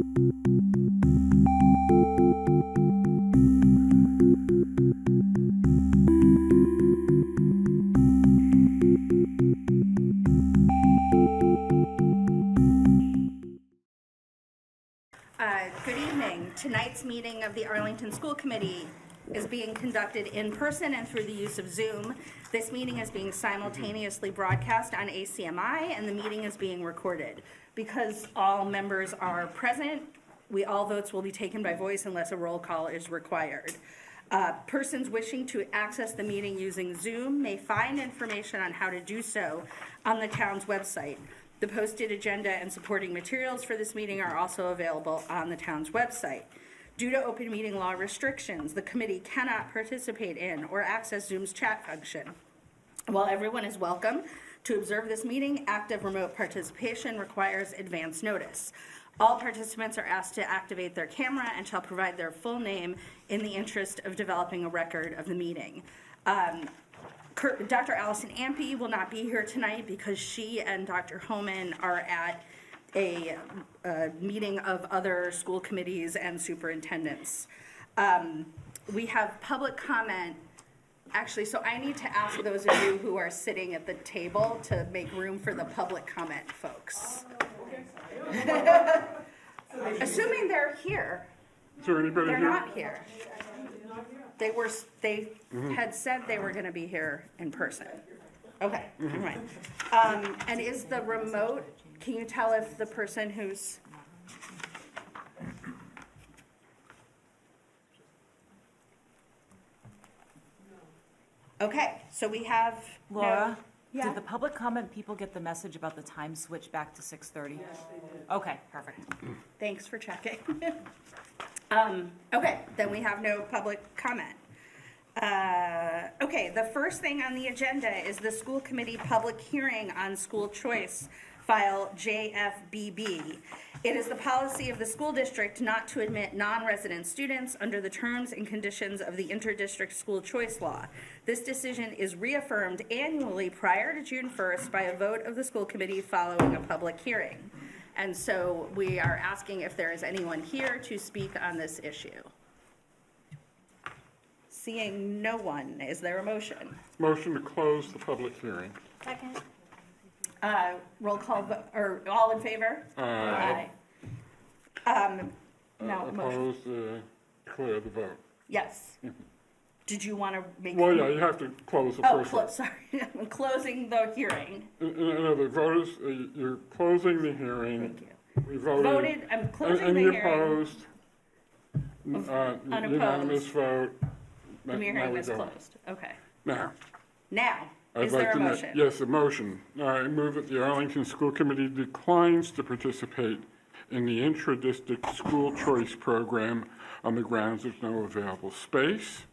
Good evening. Tonight's meeting of the Arlington School Committee is being conducted in person and through the use of Zoom. This meeting is being simultaneously broadcast on ACMi, and the meeting is being recorded. Because all members are present, all votes will be taken by voice unless a roll call is required. Persons wishing to access the meeting using Zoom may find information on how to do so on the town's website. The posted agenda and supporting materials for this meeting are also available on the town's website. Due to open meeting law restrictions, the committee cannot participate in or access Zoom's chat function. While everyone is welcome to observe this meeting, active remote participation requires advance notice. All participants are asked to activate their camera and shall provide their full name in the interest of developing a record of the meeting. Dr. Allison Ampe will not be here tonight because she and Dr. Homan are at a meeting of other school committees and superintendents. We have public comment. Actually, so I need to ask those of you who are sitting at the table to make room for the public comment folks. Assuming they're here. Is there anybody They're here? not here. They had said they were going to be here in person. Okay, never mind. And is the remote, can you tell if the person who's... Okay, so we have... Laura, Yeah. did the public comment people get the message about the time switch back to 6:30? Okay, perfect. Thanks for checking. Okay, then we have no public comment. Okay, the first thing on the agenda is the school committee public hearing on school choice, file JFBB. It is the policy of the school district not to admit non-resident students under the terms and conditions of the interdistrict school choice law. This decision is reaffirmed annually prior to June 1st by a vote of the school committee following a public hearing. And so we are asking if there is anyone here to speak on this issue. Seeing no one, is there a motion? Motion to close the public hearing. Second. Roll call, or all in favor? Aye. No, motion. Opposed, declare the vote. Yes. Did you want to make? Well, yeah, you have to close the Oh, first one. sorry, I'm closing the hearing. No, the voters, you're closing the hearing. Thank you. We voted. I'm closing and the you hearing. opposed. Unopposed. Unanimous vote. The Now hearing we is go. closed. Okay. Now, Now, I'd is like there a to motion? Yes, a motion. I move that the Arlington School Committee declines to participate in the intra-district school choice program on the grounds there's no available space,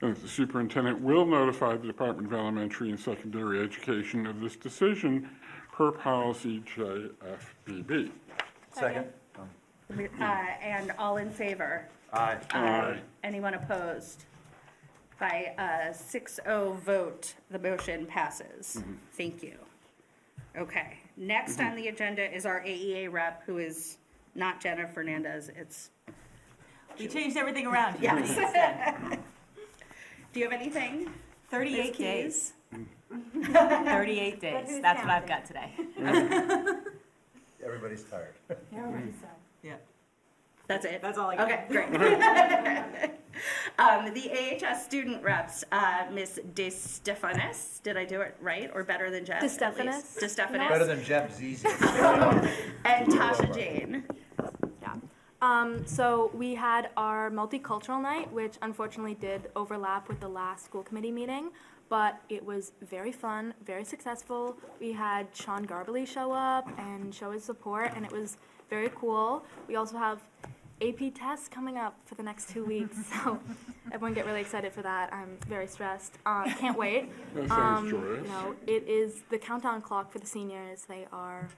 and that the superintendent will notify the Department of Elementary and Secondary Education of this decision per policy JFBB. Second. And all in favor? Aye. Aye. Anyone opposed? By a 6-0 vote, the motion passes. Thank you. Okay, next on the agenda is our AEA rep, who is not Jenna Fernandez, it's... We changed everything around. here. Yes. Do you have anything? 38 Ms. days. 38 days. That's what I've got today. Everybody's tired. Yeah. That's it? That's all I got. Okay, great. The AHS student reps, Ms. DeStefanis, did I do it right or better than Jeff? DeStefanis. DeStefanis. Better than Jeff Zizi. And Tasha Jane. Yeah. So we had our multicultural night, which unfortunately did overlap with the last school committee meeting, but it was very fun, very successful. We had Sean Garbely show up and show his support, and it was very cool. We also have AP tests coming up for the next 2 weeks, so everyone get really excited for that. I'm very stressed. Can't wait. That sounds joyous. You know, it is the countdown clock for the seniors. They are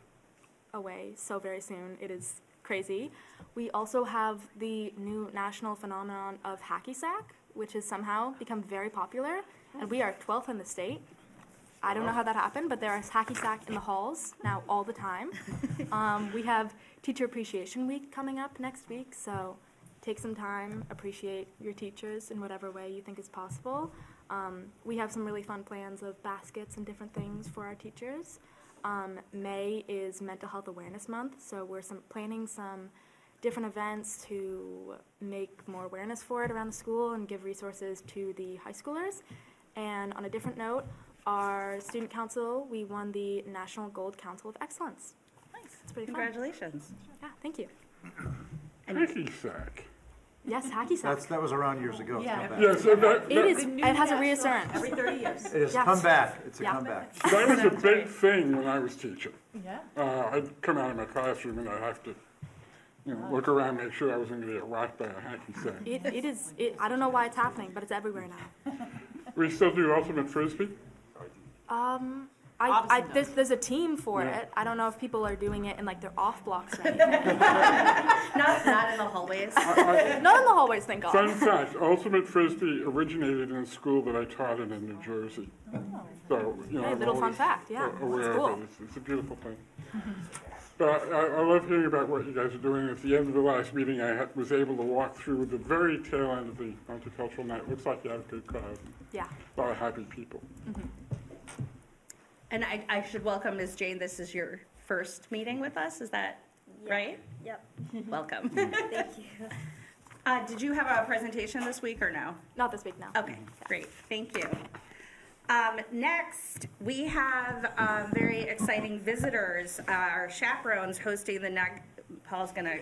away so very soon. It is crazy. We also have the new national phenomenon of hacky sack, which has somehow become very popular, and we are 12th in the state. I don't know how that happened, but there is hacky sack in the halls now all the time. We have Teacher Appreciation Week coming up next week, so take some time, appreciate your teachers in whatever way you think is possible. We have some really fun plans of baskets and different things for our teachers. May is Mental Health Awareness Month, so we're planning some different events to make more awareness for it around the school and give resources to the high schoolers. And on a different note, our student council, we won the National Gold Council of Excellence. Nice. It's pretty fun. Congratulations. Yeah, thank you. Hacky sack. Yes, hacky sack. That was around years ago. It's Yeah. come back. Yes, It has a reassurance. Every 30 years. It has Yes. come back. It's a Yeah. comeback. that was a big thing when I was teaching. Yeah. I'd come out of my classroom and I'd have to, look around, make sure I wasn't going to get rocked by a hacky sack. It is, I don't know why it's happening, but it's everywhere now. We still do ultimate frisbee? There's a team for Yeah. it. I don't know if people are doing it in like their off blocks or anything. Not in the hallways. Not in the hallways, thank God. Fun fact, ultimate frisbee originated in a school that I taught in New Jersey. So, Hey, I'm little fun always fact, yeah. aware It's of cool. it. It's a beautiful thing. But I love hearing about what you guys are doing. At the end of the last meeting, I was able to walk through the very tail end of the multicultural night. Looks like you have a good crowd, Yeah. a lot of happy people. And I should welcome Ms. Jane. This is your first meeting with us, is that right? Yep. Welcome. Thank you. Did you have a presentation this week or no? Not this week, no. Okay, great, thank you. Next, we have very exciting visitors, our chaperones hosting the Paul's gonna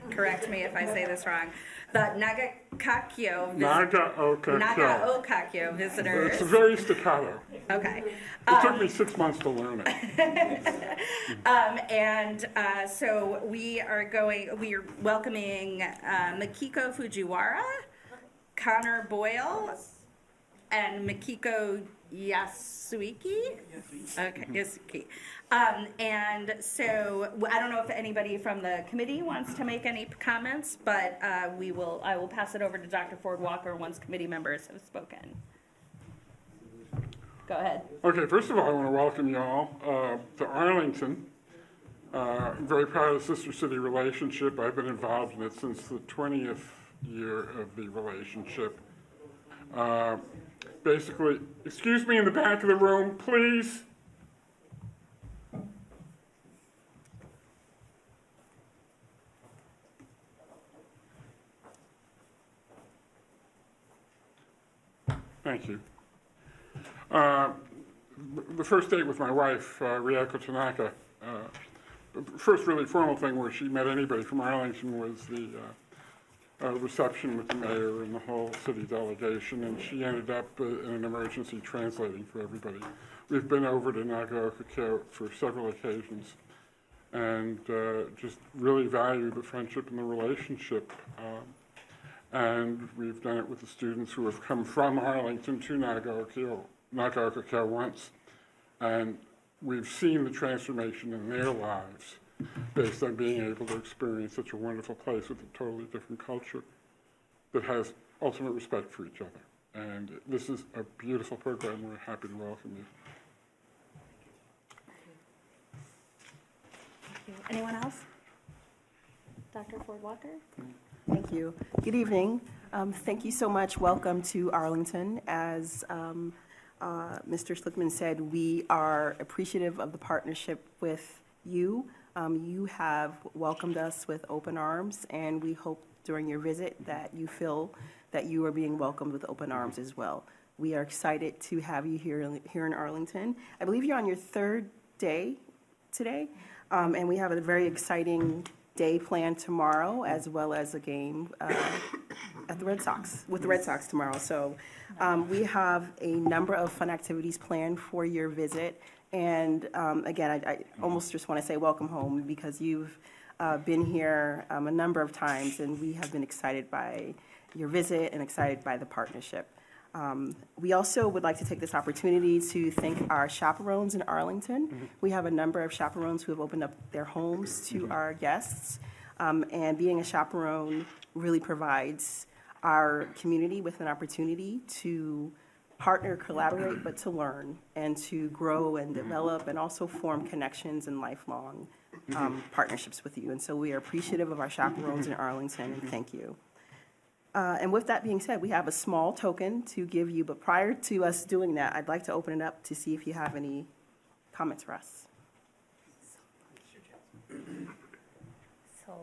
correct me if I say this wrong, the Nagakakyo Nagaokakyo visitors. It's very staccato. Okay. It took me 6 months to learn it. So we are welcoming Makiko Fujiwara, Connor Boyle, and Makiko Yasuiki? Okay, Yasuiki. And so I don't know if anybody from the committee wants to make any comments, but I will pass it over to Dr. Ford Walker once committee members have spoken. Go ahead. Okay, first of all, I want to welcome you all to Arlington. I'm very proud of the Sister City relationship. I've been involved in it since the 20th year of the relationship. Basically, excuse me in the back of the room, please. Thank you. The first date with my wife, Rieko Tanaka, the first really formal thing where she met anybody from Arlington was the reception with the mayor and the whole city delegation, and she ended up in an emergency translating for everybody. We've been over to Nagaokakyo for several occasions and just really value the friendship and the relationship. And we've done it with the students who have come from Arlington to Nagaokakyo once, and we've seen the transformation in their lives based on being able to experience such a wonderful place with a totally different culture that has ultimate respect for each other. And this is a beautiful program. We're happy to welcome you. Anyone else? Dr. Ford Walker? Thank you. Good evening. Thank you so much. Welcome to Arlington. As Mr. Schlickman said, we are appreciative of the partnership with you. You have welcomed us with open arms, and we hope during your visit that you feel that you are being welcomed with open arms as well. We are excited to have you here in Arlington. I believe you're on your third day today, and we have a very exciting day planned tomorrow, as well as a game at the Red Sox, with the Red Sox tomorrow. So we have a number of fun activities planned for your visit. And again, I almost just want to say welcome home, because you've been here a number of times, and we have been excited by your visit and excited by the partnership. We also would like to take this opportunity to thank our chaperones in Arlington. Mm-hmm. We have a number of chaperones who have opened up their homes to our guests, and being a chaperone really provides our community with an opportunity to partner, collaborate, but to learn and to grow and develop and also form connections and lifelong partnerships with you. And so we are appreciative of our chaperones in Arlington, and thank you. And with that being said, we have a small token to give you, but prior to us doing that, I'd like to open it up to see if you have any comments for us. So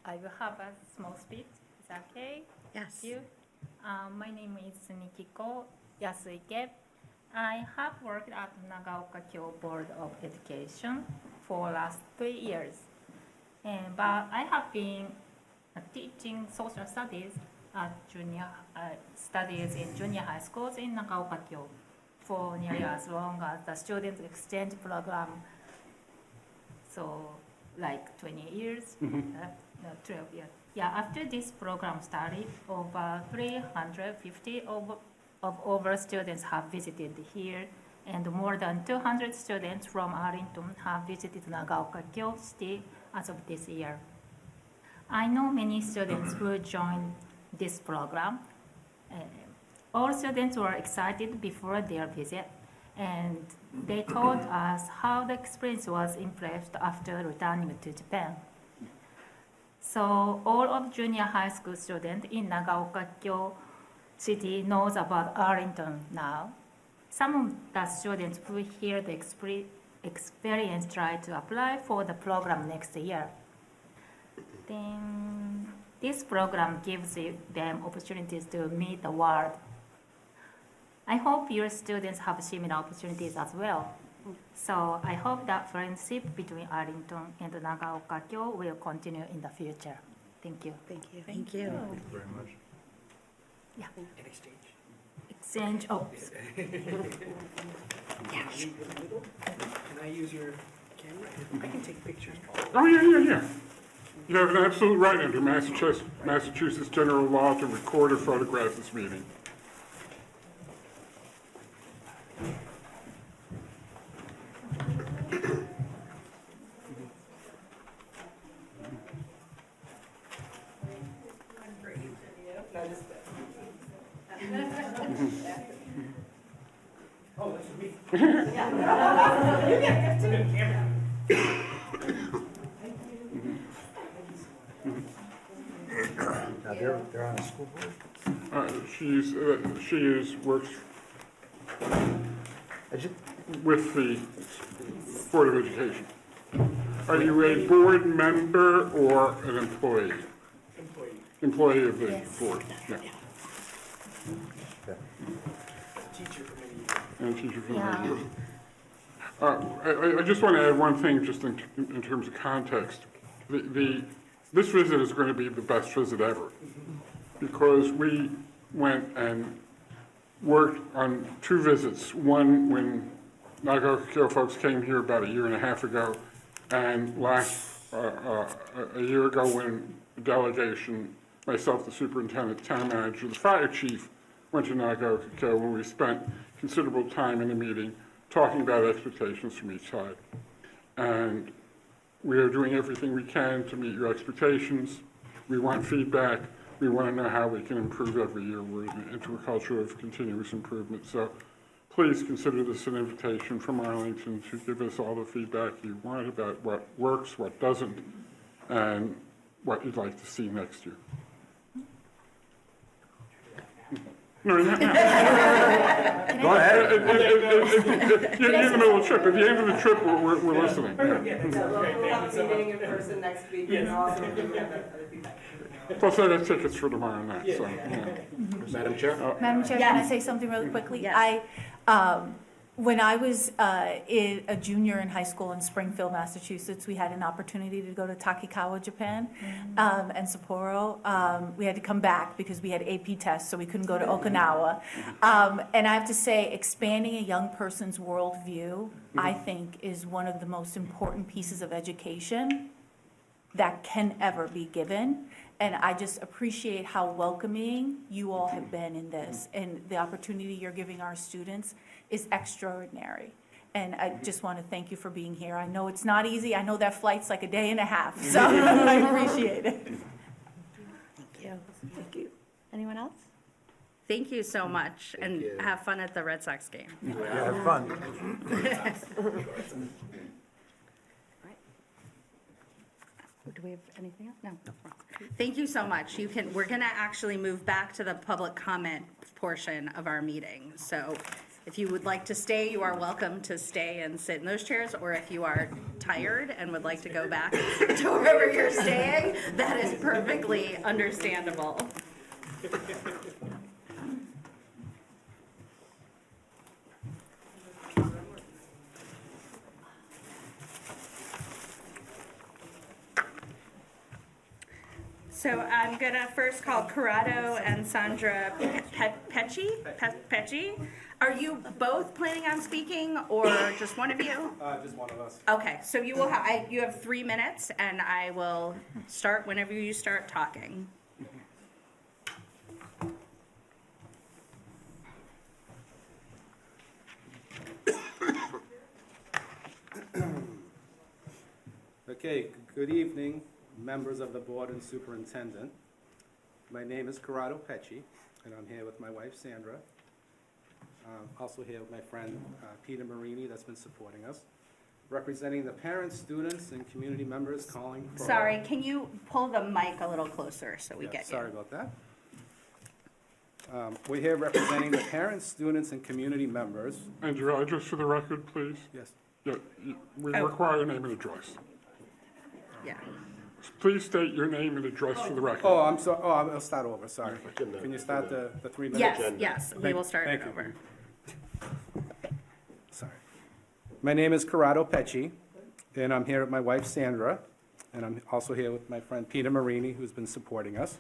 I will have a small speech. Is that okay? Yes. Thank you. My name is Nikiko Yasuike. I have worked at Nagaoka-kyo Board of Education for last 3 years. But I have been teaching social studies at studies in junior high schools in Nagaoka-kyo for nearly as long as the student exchange program. So like 20 years, no, 12 years. Yeah, after this program started, over 350 of over students have visited here, and more than 200 students from Arlington have visited Nagaoka-kyo City as of this year. I know many students who joined this program. All students were excited before their visit, and they told us how the experience was impressed after returning to Japan. So all of junior high school students in Nagaoka-kyo City knows about Arlington now. Some of the students who hear the experience try to apply for the program next year. Then this program gives them opportunities to meet the world. I hope your students have similar opportunities as well. So I hope that friendship between Arlington and Nagaoka-kyo will continue in the future. Thank you. Thank you. Thank you. Thank you very much. Yeah. An exchange. Exchange. Oh, Can I use your camera? I can take pictures. Oh, yeah. You have an absolute right under Massachusetts general law to record or photograph this meeting. Oh, this is me. Now they're on a school board? She works I just, with the Board of Education. Are you a board member or an employee? Employee of the board, yeah. teacher for many years. And teacher for Yeah. many years. I just want to add one thing, just in terms of context. This visit is going to be the best visit ever, because we went and worked on 2 visits. One when Nagaoka-kyo folks came here about 1.5 years ago, and a year ago when the delegation, myself, the superintendent, town manager, the fire chief, went to Nagaoka-kyo, when we spent considerable time in the meeting talking about expectations from each side. And we are doing everything we can to meet your expectations. We want feedback. We want to know how we can improve every year. We're into a culture of continuous improvement. So please consider this an invitation from Arlington to give us all the feedback you want about what works, what doesn't, and what you'd like to see next year. No, not now. Go ahead. You're in the middle of the trip. At the end of the trip, we're listening. Meeting in person next week. Plus, I have tickets for tomorrow night, so, yeah. Madam Chair? Madam Chair, can I say something really quickly? Yes. When I was a junior in high school in Springfield, Massachusetts, we had an opportunity to go to Takikawa, Japan, and Sapporo. We had to come back because we had AP tests, so we couldn't go to Okinawa. And I have to say, expanding a young person's worldview, I think, is one of the most important pieces of education that can ever be given. And I just appreciate how welcoming you all have been in this. And the opportunity you're giving our students is extraordinary. And I just want to thank you for being here. I know it's not easy. I know that flight's like 1.5 days, so I appreciate it. Thank you. Anyone else? Thank you so much, and have fun at the Red Sox game. Have fun. Do we have anything else? No. Thank you so much. We're gonna actually move back to the public comment portion of our meeting. So if you would like to stay, you are welcome to stay and sit in those chairs, or if you are tired and would like to go back to wherever you're staying, that is perfectly understandable. So I'm gonna first call Corrado and Sandra Pecci. Are you both planning on speaking, or just one of you? Just one of us. Okay, so you will you have 3 minutes, and I will start whenever you start talking. Okay, good evening, members of the board and superintendent. My name is Corrado Pecci, and I'm here with my wife, Sandra. Also here with my friend, Peter Marini, that's been supporting us, representing the parents, students, and community members calling for... Sorry, can you pull the mic a little closer so we Yeah, get you? sorry about that. We're here representing the parents, students, and community members. And your address for the record, please? Yes. Yeah, we Oh. require your name and address. Yeah. Please state your name and address for the record. Oh, I'm sorry, I'll start over, sorry. Can you start the 3 minutes? Yes, we will start Thank it you. over. Sorry. My name is Corrado Pecci, and I'm here with my wife Sandra, and I'm also here with my friend Peter Marini, who's been supporting us,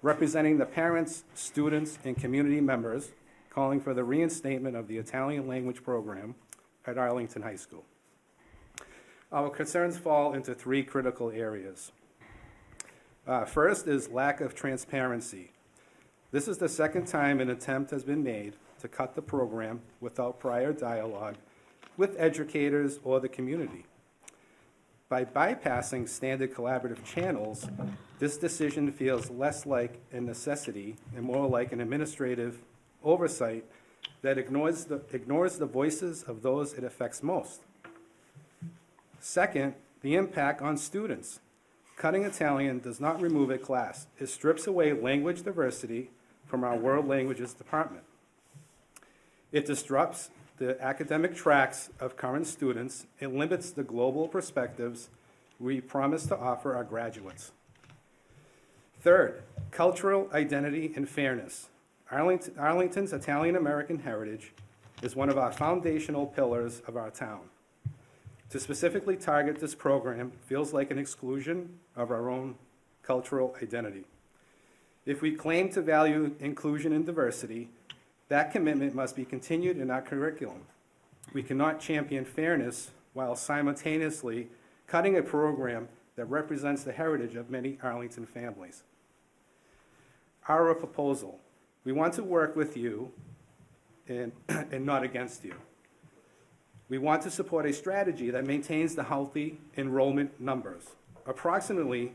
representing the parents, students, and community members calling for the reinstatement of the Italian language program at Arlington High School. Our concerns fall into 3 critical areas. First is lack of transparency. This is the second time an attempt has been made to cut the program without prior dialogue with educators or the community. By bypassing standard collaborative channels, this decision feels less like a necessity and more like an administrative oversight that ignores the voices of those it affects most. Second, the impact on students. Cutting Italian does not remove a class. It strips away language diversity from our world languages department. It disrupts the academic tracks of current students and limits the global perspectives we promise to offer our graduates. Third, cultural identity and fairness. Arlington's Italian-American heritage is one of our foundational pillars of our town. To specifically target this program feels like an exclusion of our own cultural identity. If we claim to value inclusion and diversity, that commitment must be continued in our curriculum. We cannot champion fairness while simultaneously cutting a program that represents the heritage of many Arlington families. Our proposal: we want to work with you and not against you. We want to support a strategy that maintains the healthy enrollment numbers. Approximately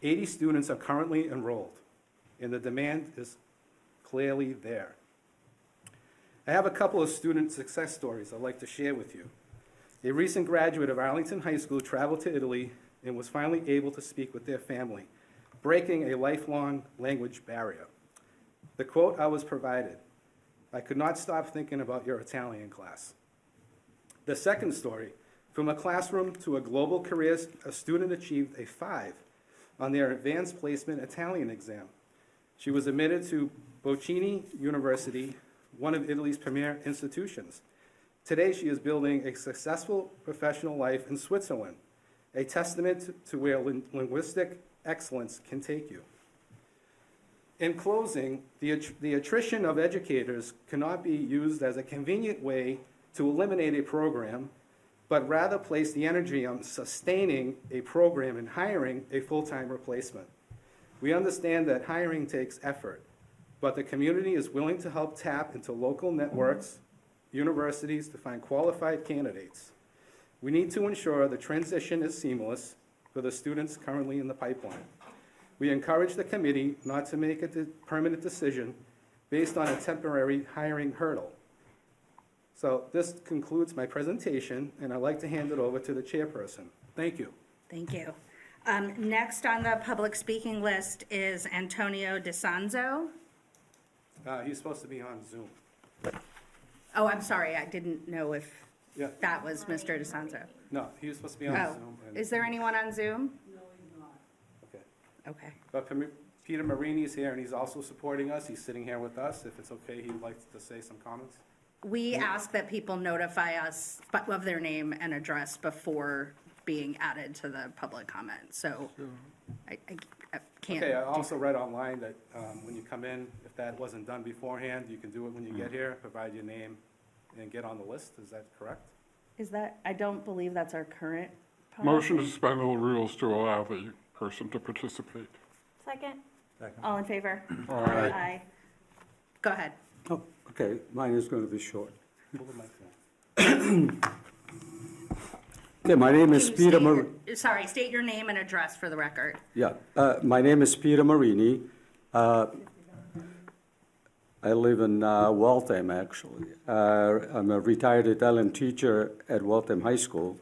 80 students are currently enrolled, and the demand is clearly there. I have a couple of student success stories I'd like to share with you. A recent graduate of Arlington High School traveled to Italy and was finally able to speak with their family, breaking a lifelong language barrier. The quote I was provided: "I could not stop thinking about your Italian class." The second story: from a classroom to a global career, a student achieved a 5 on their advanced placement Italian exam. She was admitted to Boccini University, one of Italy's premier institutions. Today, she is building a successful professional life in Switzerland, a testament to where linguistic excellence can take you. In closing, the attrition of educators cannot be used as a convenient way to eliminate a program, but rather place the energy on sustaining a program and hiring a full-time replacement. We understand that hiring takes effort, but the community is willing to help tap into local networks, universities to find qualified candidates. We need to ensure the transition is seamless for the students currently in the pipeline. We encourage the committee not to make a permanent decision based on a temporary hiring hurdle. So this concludes my presentation, and I'd like to hand it over to the chairperson. Thank you. Thank you. Next on the public speaking list is Antonio DeSanzo. He's supposed to be on Zoom. Oh, I'm sorry, I didn't know if Yeah. that was Mr. DeSanzo. No, he was supposed to be on Oh, Zoom. and- is there anyone on Zoom? Okay. Okay. But Peter Marini is here, and he's also supporting us. He's sitting here with us. If it's okay, he'd like to say some comments. We ask that people notify us of their name and address before being added to the public comment, so I can't. Okay, I also read online that when you come in, if that wasn't done beforehand, you can do it when you get here, provide your name, and get on the list. Is that correct? Is that, I don't believe that's our current policy. Motion to suspend the rules to allow the person to participate. Second. All in favor? Aye. Aye. Go ahead. Oh, okay, mine is going to be short. Pull the mic down. Okay, my name is Can you Peter Sorry, state your name and address for the record. my name is Peter Marini. I live in Waltham, actually. I'm a retired Italian teacher at Waltham High School.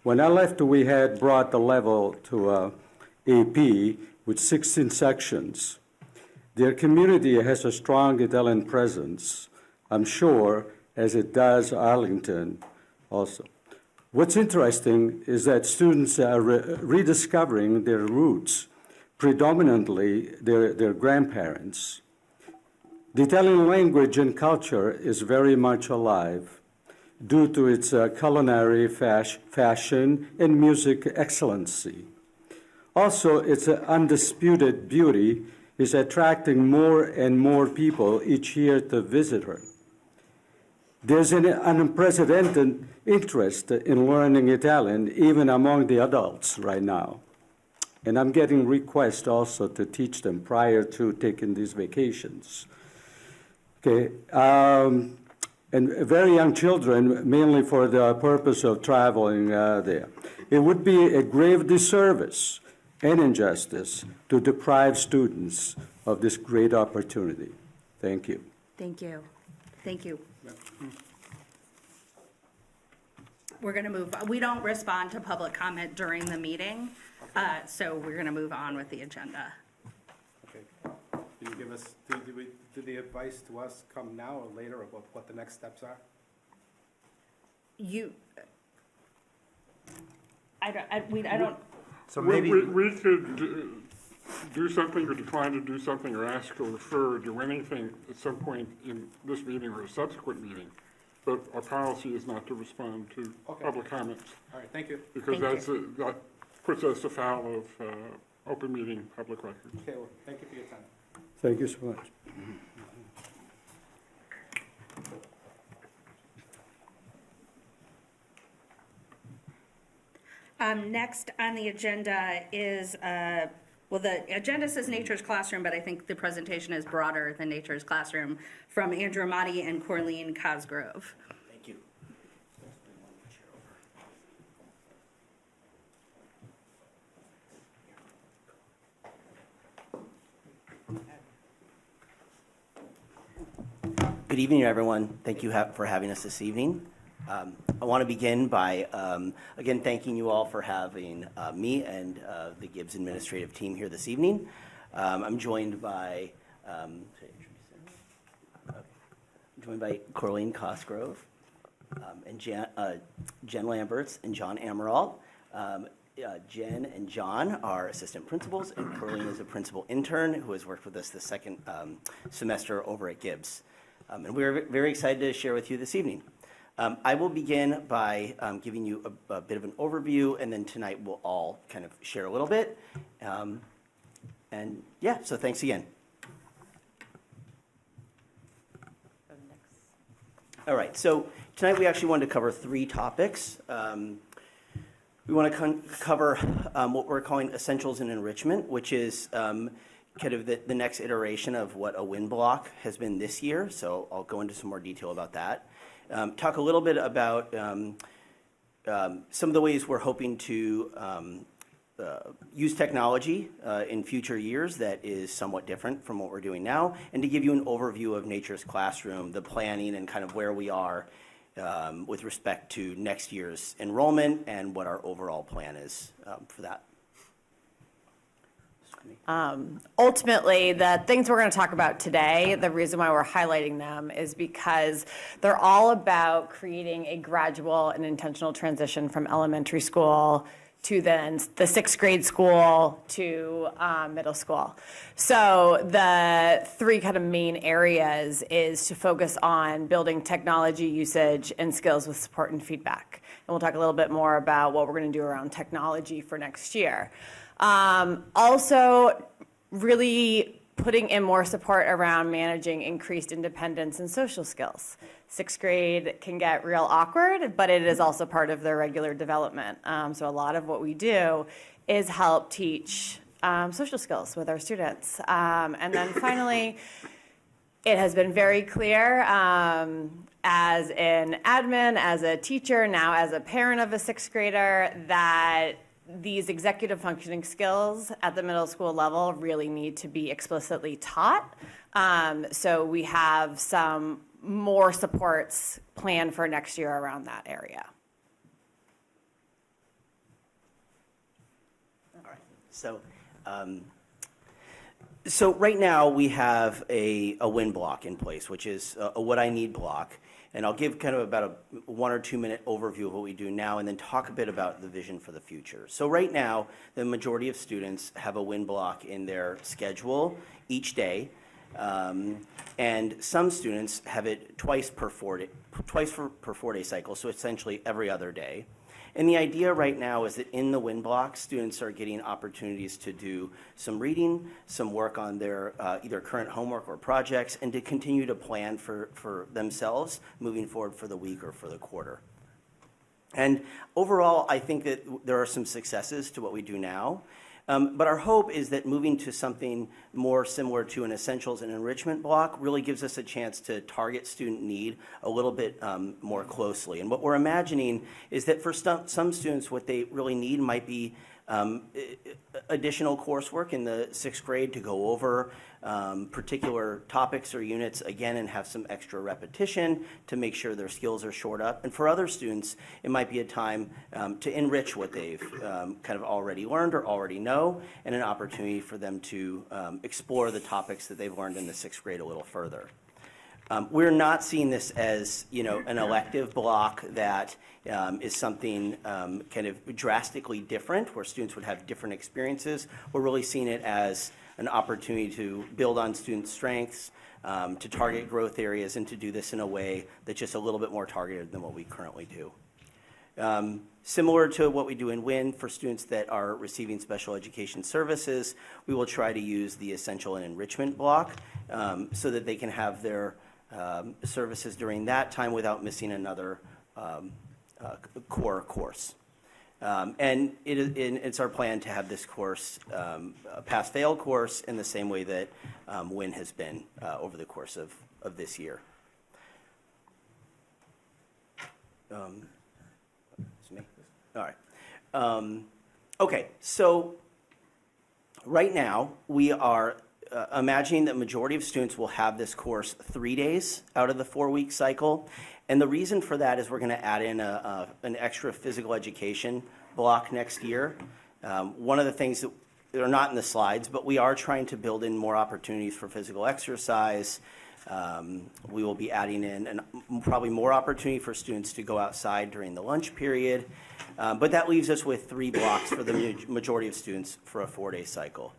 When I left, we had brought the level to AP with 16 sections. Their community has a strong Italian presence, I'm sure, as it does Arlington also. What's interesting is that students are rediscovering their roots, predominantly their grandparents. The Italian language and culture is very much alive due to its culinary, fashion, and music excellency. Also, its undisputed beauty is attracting more and more people each year to visit her. There's an unprecedented interest in learning Italian, even among the adults right now. And I'm getting requests also to teach them prior to taking these vacations. Okay, and very young children, mainly for the purpose of traveling there. It would be a grave disservice and injustice to deprive students of this great opportunity. Thank you. Thank you. Thank you. We're going to move, we don't respond to public comment during the meeting, so we're going to move on with the agenda. Okay. Can you give us, did the advice to us come now or later about what the next steps are? I don't, So We maybe, could do something or decline to do something or ask or refer or do anything at some point in this meeting or a subsequent meeting. But our policy is not to respond to Okay. public comments All right, thank you. because Thank that puts us afoul of open meeting public record. Okay, well, thank you for your time. Thank you so much. Next on the agenda is, well, the agenda says Nature's Classroom, but I think the presentation is broader than Nature's Classroom, from Andrew Amati and Corleen Cosgrove. thank you. Good evening, everyone. Thank you for having us this evening. I want to begin by, again, thanking you all for having me and the Gibbs administrative team here this evening. I'm joined by, Corleen Cosgrove and Jen Lamberts and John Amaral. Jen and John are assistant principals, and Corleen is a principal intern who has worked with us the second semester over at Gibbs. And we're very excited to share with you this evening. I will begin by giving you a bit of an overview, and then tonight we'll all kind of share a little bit. And yeah, so thanks again. All right, so tonight we actually wanted to cover 3 topics. We want to cover what we're calling essentials and enrichment, which is kind of the next iteration of what a WIN block has been this year. So I'll go into some more detail about that. Talk a little bit about some of the ways we're hoping to use technology in future years that is somewhat different from what we're doing now, and to give you an overview of Nature's Classroom, the planning, and kind of where we are with respect to next year's enrollment and what our overall plan is for that. Ultimately, the things we're going to talk about today, the reason why we're highlighting them is because they're all about creating a gradual and intentional transition from elementary school to then the 6th grade school to middle school. So the 3 kind of main areas is to focus on building technology usage and skills with support and feedback. And we'll talk a little bit more about what we're going to do around technology for next year. Also, really putting in more support around managing increased independence and social skills. 6th grade can get real awkward, but it is also part of their regular development. So a lot of what we do is help teach social skills with our students. And then finally, it has been very clear as an admin, as a teacher, now as a parent of a 6th grader, that these executive functioning skills at the middle school level really need to be explicitly taught. So we have some more supports planned for next year around that area. All right. So right now we have a win block in place, which is a what I need block. And I'll give kind of about a 1 or 2 minute overview of what we do now and then talk a bit about the vision for the future. So right now, the majority of students have a win block in their schedule each day. And some students have it twice per 4-day cycle, so essentially every other day. And the idea right now is that in the win block, students are getting opportunities to do some reading, some work on their either current homework or projects, and to continue to plan for themselves moving forward for the week or for the quarter. And overall, I think that there are some successes to what we do now. But our hope is that moving to something more similar to an essentials and enrichment block really gives us a chance to target student need a little bit more closely. And what we're imagining is that for some students, what they really need might be additional coursework in the 6th grade to go over particular topics or units again and have some extra repetition to make sure their skills are shored up. And for other students, it might be a time to enrich what they've kind of already learned or already know, and an opportunity for them to explore the topics that they've learned in the 6th grade a little further. We're not seeing this as, an elective block that is something kind of drastically different, where students would have different experiences. We're really seeing it as an opportunity to build on student strengths, to target growth areas, and to do this in a way that's just a little bit more targeted than what we currently do. Similar to what we do in WIN for students that are receiving special education services, we will try to use the essential and enrichment block so that they can have their services during that time without missing another core course. And it's our plan to have this course a pass-fail course in the same way that WIN has been over the course of this year. It's me? All right. Okay, so right now we are imagining that majority of students will have this course 3 days out of the 4-week cycle. And the reason for that is we're going to add in an extra physical education block next year. One of the things that are not in the slides, but we are trying to build in more opportunities for physical exercise. We will be adding in probably more opportunity for students to go outside during the lunch period. But that leaves us with 3 blocks for the majority of students for a 4-day cycle.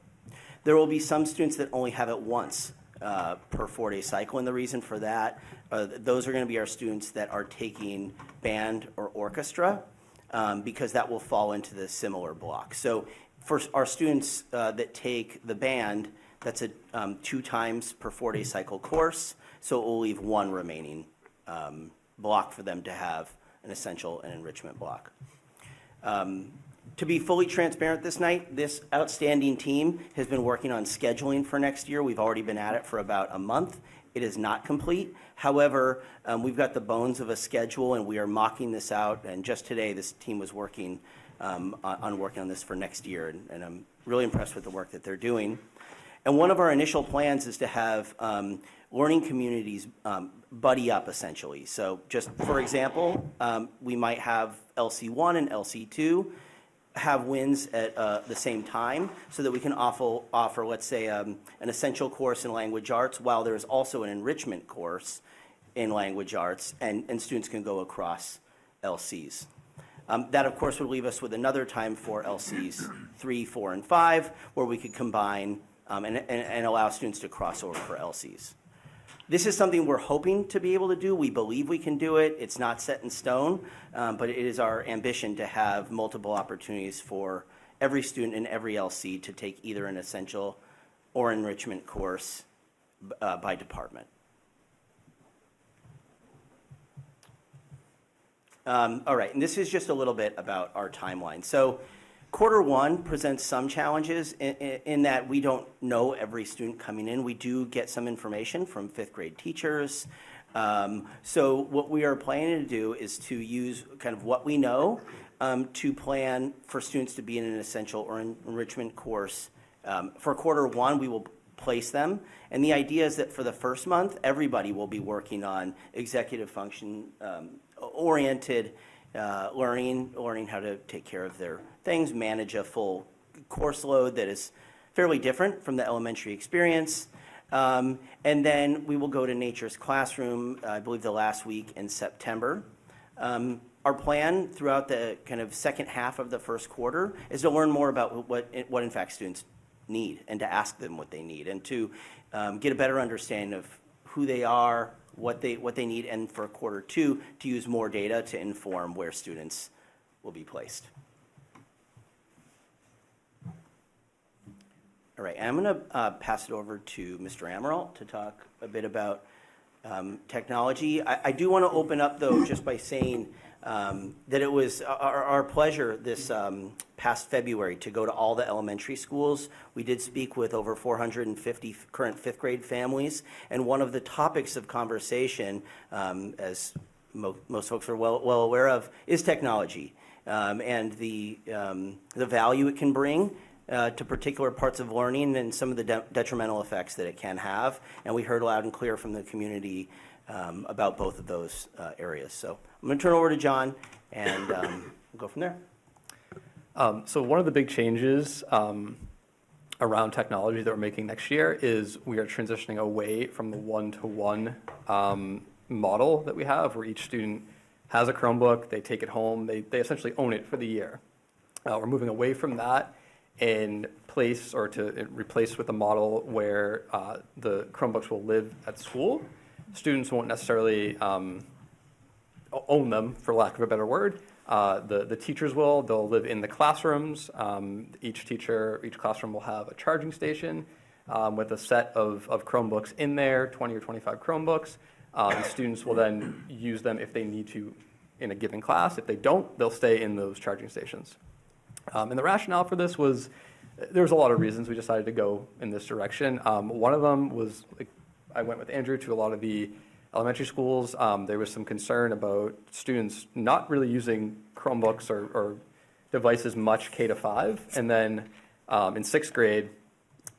There will be some students that only have it once per 4-day cycle, and the reason for that, those are going to be our students that are taking band or orchestra, because that will fall into the similar block. So for our students that take the band, that's a 2 times per 4-day cycle course, so it will leave 1 remaining block for them to have an essential and enrichment block. To be fully transparent this night, this outstanding team has been working on scheduling for next year. We've already been at it for about a month. It is not complete. However, we've got the bones of a schedule, and we are mocking this out. And just today, this team was working on working on this for next year, and I'm really impressed with the work that they're doing. And one of our initial plans is to have learning communities buddy up, essentially. So just for example, we might have LC1 and LC2 have wins at the same time, so that we can offer let's say, an essential course in language arts, while there's also an enrichment course in language arts, and students can go across LCs. That, of course, would leave us with another time for LCs 3, 4, and 5, where we could combine and allow students to cross over for LCs. This is something we're hoping to be able to do. We believe we can do it. It's not set in stone, but it is our ambition to have multiple opportunities for every student in every LC to take either an essential or enrichment course by department. All right, and this is just a little bit about our timeline. So Q1 presents some challenges in that we don't know every student coming in. We do get some information from 5th grade teachers. So what we are planning to do is to use kind of what we know to plan for students to be in an essential or enrichment course. For Q1, we will place them. And the idea is that for the first month, everybody will be working on executive function oriented learning how to take care of their things, manage a full course load that is fairly different from the elementary experience. And then we will go to Nature's Classroom, I believe the last week in September. Our plan throughout the kind of second half of the first quarter is to learn more about what in fact students need, and to ask them what they need, and to get a better understanding of who they are, what they need, and for Q2 to use more data to inform where students will be placed. All right, I'm going to pass it over to Mr. Amaral to talk a bit about technology. I do want to open up, though, just by saying that it was our pleasure this past February to go to all the elementary schools. We did speak with over 450 current 5th grade families, and one of the topics of conversation, as most folks are well aware of, is technology and the value it can bring to particular parts of learning, and some of the detrimental effects that it can have. And we heard loud and clear from the community about both of those areas. So I'm going to turn over to John, and we'll go from there. So one of the big changes around technology that we're making next year is we are transitioning away from the one-to-one model that we have, where each student has a Chromebook, they take it home, they essentially own it for the year. We're moving away from that and replace with a model where the Chromebooks will live at school. Students won't necessarily own them, for lack of a better word. The teachers will. They'll live in the classrooms. Each classroom will have a charging station with a set of Chromebooks in there, 20 or 25 Chromebooks. And students will then use them if they need to in a given class. If they don't, they'll stay in those charging stations. And the rationale for this was, there was a lot of reasons we decided to go in this direction. One of them was, I went with Andrew to a lot of the elementary schools. There was some concern about students not really using Chromebooks or devices much K-5. And then in 6th grade,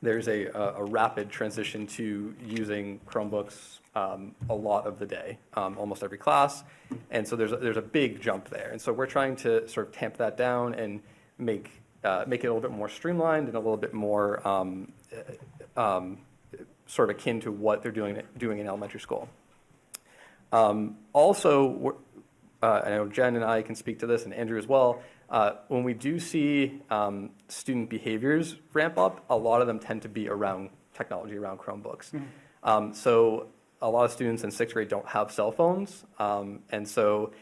there's a rapid transition to using Chromebooks a lot of the day, almost every class. And so there's a big jump there. And so we're trying to sort of tamp that down and make it a little bit more streamlined and a little bit more sort of akin to what they're doing in elementary school. Also, I know Jen and I can speak to this, and Andrew as well. When we do see student behaviors ramp up, a lot of them tend to be around technology, around Chromebooks. Mm-hmm. So a lot of students in 6th grade don't have cell phones, and so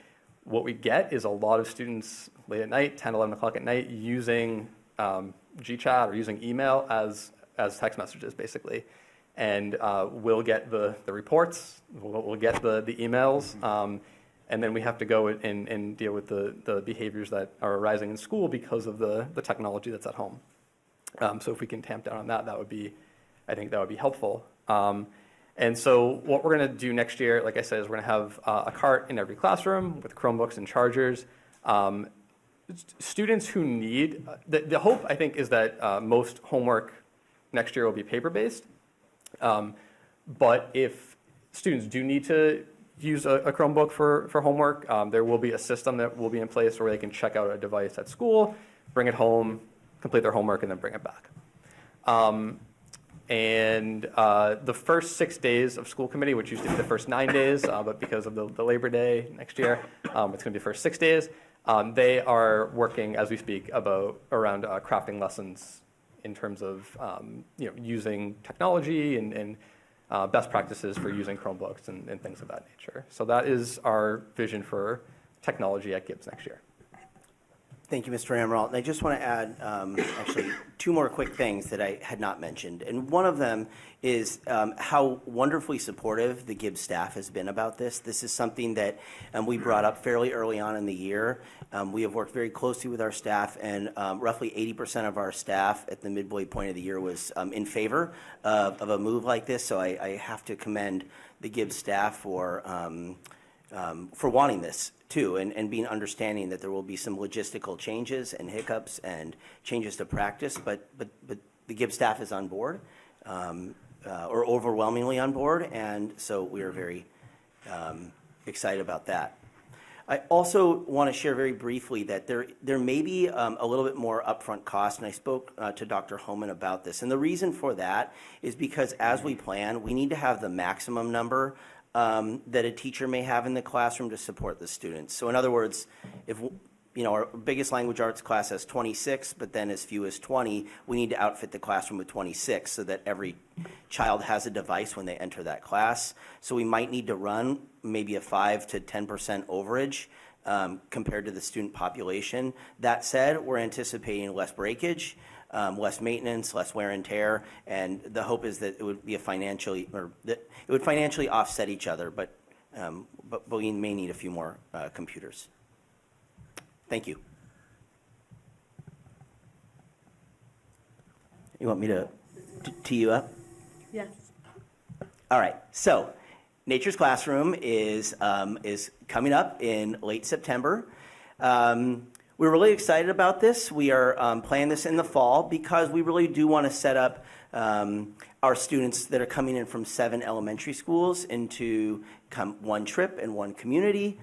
what we get is a lot of students late at night, 10, 11 o'clock at night, using GChat or using email as text messages, basically. And we'll get the reports, we'll get the emails, and then we have to go and deal with the behaviors that are arising in school because of the technology that's at home. So if we can tamp down on that, I think that would be helpful. And so what we're going to do next year, like I said, is we're going to have a cart in every classroom with Chromebooks and chargers. students who need, the hope, I think, is that most homework next year will be paper-based. But if students do need to use a Chromebook for homework, there will be a system that will be in place where they can check out a device at school, bring it home, complete their homework, and then bring it back. The first 6 days of school committee, which used to be the first 9 days, but because of the Labor Day next year, it's going to be the first 6 days. They are working, as we speak, around crafting lessons in terms of using technology and best practices for using Chromebooks and things of that nature. So that is our vision for technology at Gibbs next year. Thank you, Mr. Amaral. And I just want to add actually 2 more quick things that I had not mentioned. And one of them is how wonderfully supportive the Gibbs staff has been about this. This is something that we brought up fairly early on in the year. We have worked very closely with our staff, and roughly 80% of our staff at the midway point of the year was in favor of a move like this. So I have to commend the Gibbs staff for wanting this too, and being understanding that there will be some logistical changes and hiccups and changes to practice, but the Gibbs staff is on board, or overwhelmingly on board, and so we are very excited about that. I also want to share very briefly that there may be a little bit more upfront cost, and I spoke to Dr. Homan about this, and the reason for that is because as we plan, we need to have the maximum number that a teacher may have in the classroom to support the students. So in other words, if our biggest language arts class has 26, but then as few as 20, we need to outfit the classroom with 26 so that every child has a device when they enter that class. So we might need to run maybe a 5 to 10% overage compared to the student population. That said, we're anticipating less breakage, less maintenance, less wear and tear, and the hope is that it would be it would financially offset each other, but we may need a few more computers. Thank you. You want me to tee you up? Yes. All right. So, Nature's Classroom is coming up in late September. We're really excited about this. We are planning this in the fall because we really do want to set up our students that are coming in from 7 elementary schools into one trip and one community.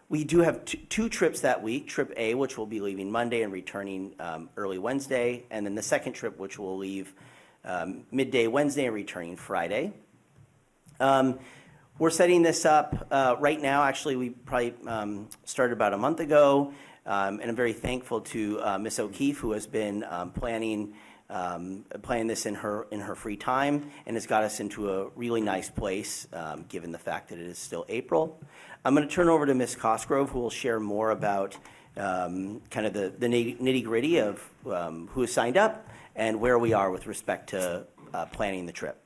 We do have 2 trips that week, Trip A, which will be leaving Monday and returning early Wednesday, and then the second trip, which will leave midday Wednesday and returning Friday. We're setting this up right now. Actually, we probably started about a month ago, and I'm very thankful to Ms. O'Keefe, who has been planning this in her free time and has got us into a really nice place, given the fact that it is still April. I'm going to turn over to Ms. Cosgrove, who will share more about kind of the nitty-gritty of who has signed up and where we are with respect to planning the trip.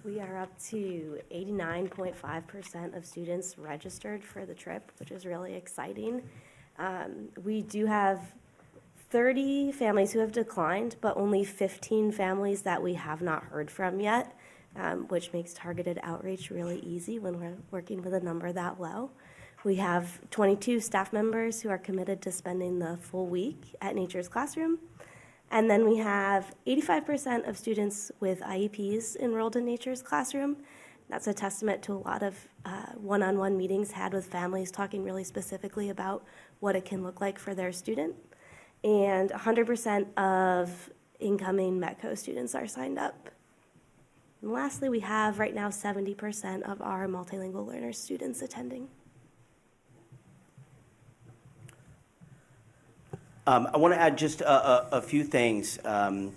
We are up to 89.5% of students registered for the trip, which is really exciting. We do have 30 families who have declined, but only 15 families that we have not heard from yet, which makes targeted outreach really easy when we're working with a number that low. We have 22 staff members who are committed to spending the full week at Nature's Classroom. And then we have 85% of students with IEPs enrolled in Nature's Classroom. That's a testament to a lot of one-on-one meetings had with families talking really specifically about what it can look like for their student. And 100% of incoming METCO students are signed up. And lastly, we have right now 70% of our multilingual learners students attending. I want to add just a few things to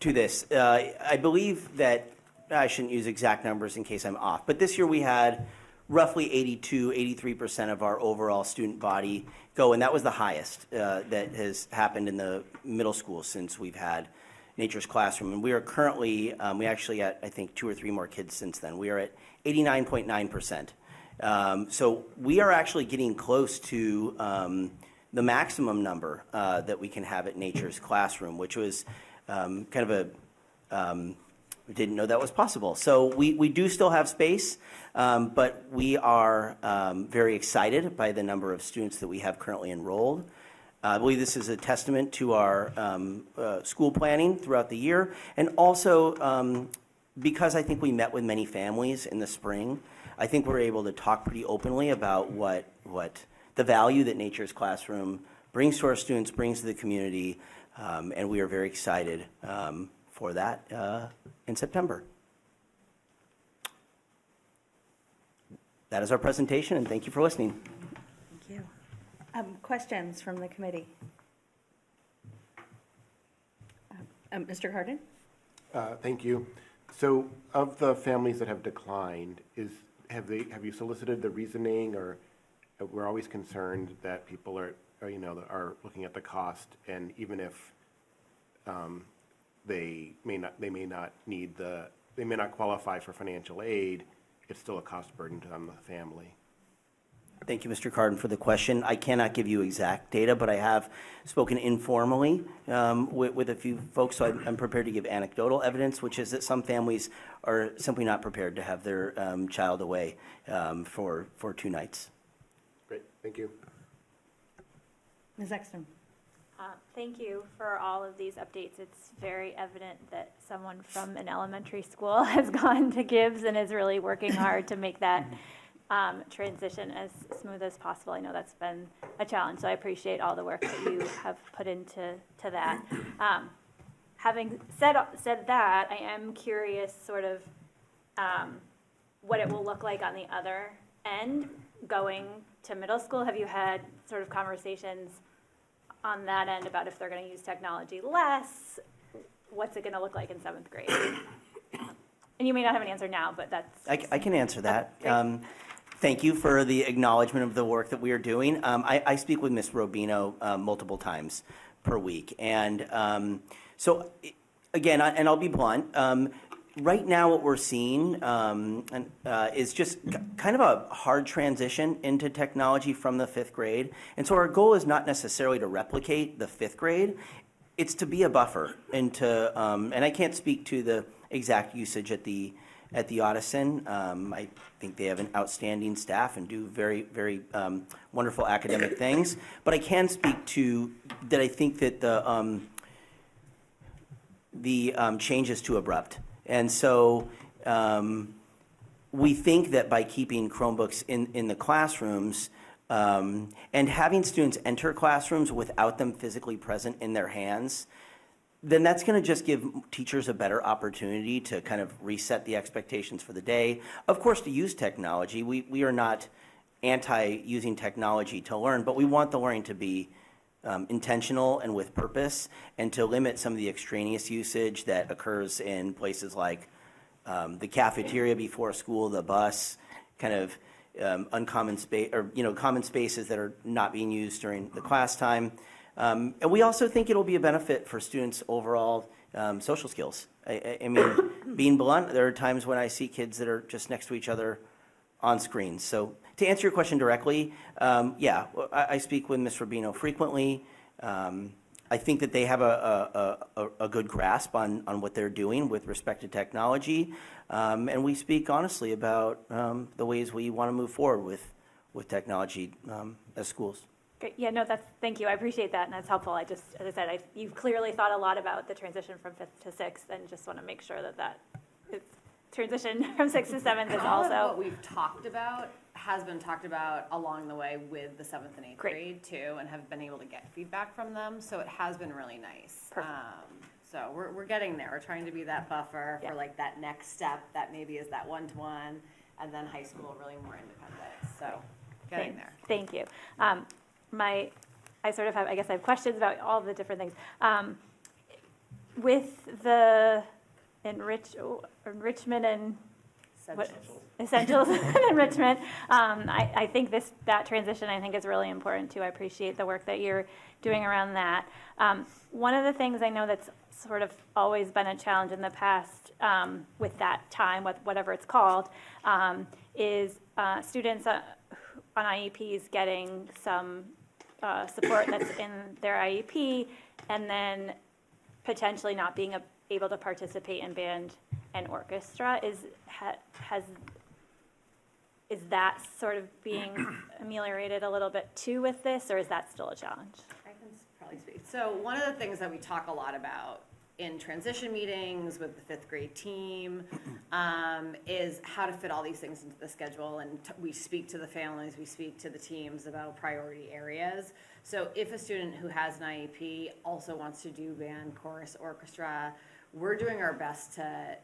this. I believe that, I shouldn't use exact numbers in case I'm off, but this year we had roughly 83% of our overall student body go, and that was the highest that has happened in the middle school since we've had Nature's Classroom. And we are currently, we actually had, I think, 2 or 3 more kids since then. We are at 89.9%. So we are actually getting close to the maximum number that we can have at Nature's Classroom, which was kind of didn't know that was possible. So we do still have space, but we are very excited by the number of students that we have currently enrolled. I believe this is a testament to our school planning throughout the year, and also because I think we met with many families in the spring, I think we're able to talk pretty openly about what the value that Nature's Classroom brings to our students, brings to the community, and we are very excited for that in September. That is our presentation, and thank you for listening. Thank you. Questions from the committee? Mr. Carden? Thank you. So, of the families that have declined, have you solicited the reasoning, or we're always concerned that people are looking at the cost, and even if they may not qualify for financial aid, it's still a cost burden on the family. Thank you, Mr. Carden, for the question. I cannot give you exact data, but I have spoken informally with a few folks, so I'm prepared to give anecdotal evidence, which is that some families are simply not prepared to have their child away for 2 nights. Great, thank you. Ms. Exton? Thank you for all of these updates. It's very evident that someone from an elementary school has gone to Gibbs and is really working hard to make that transition as smooth as possible. I know that's been a challenge, so I appreciate all the work that you have put into that. Having said that, I am curious sort of what it will look like on the other end going to middle school. Have you had sort of conversations on that end about if they're going to use technology less? What's it going to look like in 7th grade? And you may not have an answer now, but that's... I can answer that. Thank you for the acknowledgement of the work that we are doing. I speak with Ms. Robino multiple times per week. And so, again, and I'll be blunt, right now what we're seeing is just kind of a hard transition into technology from the 5th grade. And so our goal is not necessarily to replicate the 5th grade. It's to be a buffer into, and I can't speak to the exact usage at the Ottoson. I think they have an outstanding staff and do very, very wonderful academic things. But I can speak to that I think that the change is too abrupt. And so we think that by keeping Chromebooks in the classrooms and having students enter classrooms without them physically present in their hands, then that's going to just give teachers a better opportunity to kind of reset the expectations for the day. Of course, to use technology, we are not anti-using technology to learn, but we want the learning to be intentional and with purpose, and to limit some of the extraneous usage that occurs in places like the cafeteria before school, the bus, kind of uncommon space, or common spaces that are not being used during the class time. And we also think it'll be a benefit for students' overall social skills. I mean, being blunt, there are times when I see kids that are just next to each other on screens. So to answer your question directly, yeah, I speak with Ms. Rubino frequently. I think that they have a good grasp on what they're doing with respect to technology. And we speak honestly about the ways we want to move forward with technology as schools. Great. Yeah, no, thank you. I appreciate that, and that's helpful. As I said, you've clearly thought a lot about the transition from 5th to 6th, and just want to make sure that transition from 6th to 7th is All also... of what we've talked about has been talked about along the way with the 7th and 8th grade too, and have been able to get feedback from them. So it has been really nice. So we're getting there. We're trying to be that buffer for like that next step that maybe is that 1-to-1, and then high school really more independent. So getting there. Thank you. I sort of have, I have questions about all the different things. With the enrichment and essentials and enrichment, I think that transition I think is really important too. I appreciate the work that you're doing around that. One of the things I know that's sort of always been a challenge in the past with that time, with whatever it's called, is students on IEPs getting some support that's in their IEP, and then potentially not being able to participate in band and orchestra. Is that sort of being ameliorated a little bit too with this, or is that still a challenge? I can probably speak. So one of the things that we talk a lot about in transition meetings with the fifth grade team is how to fit all these things into the schedule. And we speak to the families, we speak to the teams about priority areas. So if a student who has an IEP also wants to do band, chorus, orchestra, we're doing our best to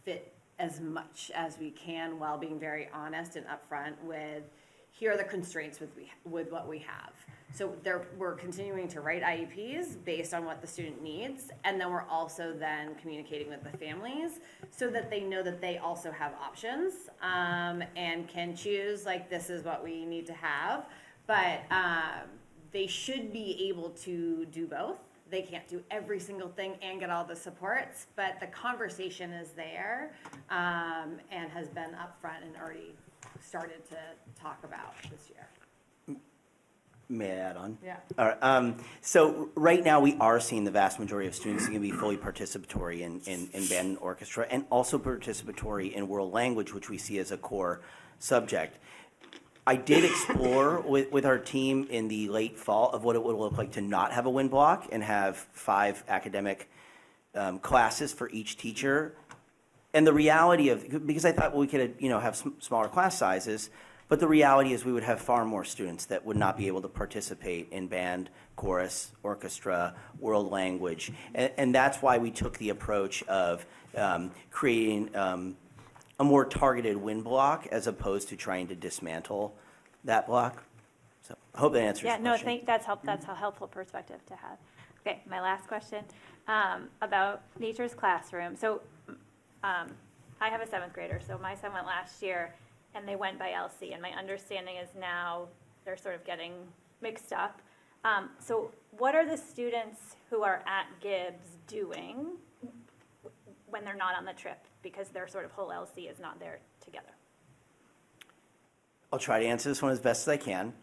fit as much as we can while being very honest and upfront with, here are the constraints with what we have. So we're continuing to write IEPs based on what the student needs, and then we're also then communicating with the families so that they know that they also have options and can choose, like, this is what we need to have. But they should be able to do both. They can't do every single thing and get all the supports, but the conversation is there and has been upfront and already started to talk about this year. May I add on? Yeah. All right. So right now we are seeing the vast majority of students going to be fully participatory in band and orchestra, and also participatory in world language, which we see as a core subject. I did explore with our team in the late fall of what it would look like to not have a win block and have 5 academic classes for each teacher. And the reality of, because I thought we could, have smaller class sizes, but the reality is we would have far more students that would not be able to participate in band, chorus, orchestra, world language. And that's why we took the approach of creating a more targeted win block as opposed to trying to dismantle that block. So I hope that answers your question. That's a helpful perspective to have. Okay, my last question about Nature's Classroom. So I have a 7th grader, so my son went last year and they went by LC, and my understanding is now they're sort of getting mixed up. So what are the students who are at Gibbs doing when they're not on the trip, because their sort of whole LC is not there together? I'll try to answer this one as best as I can.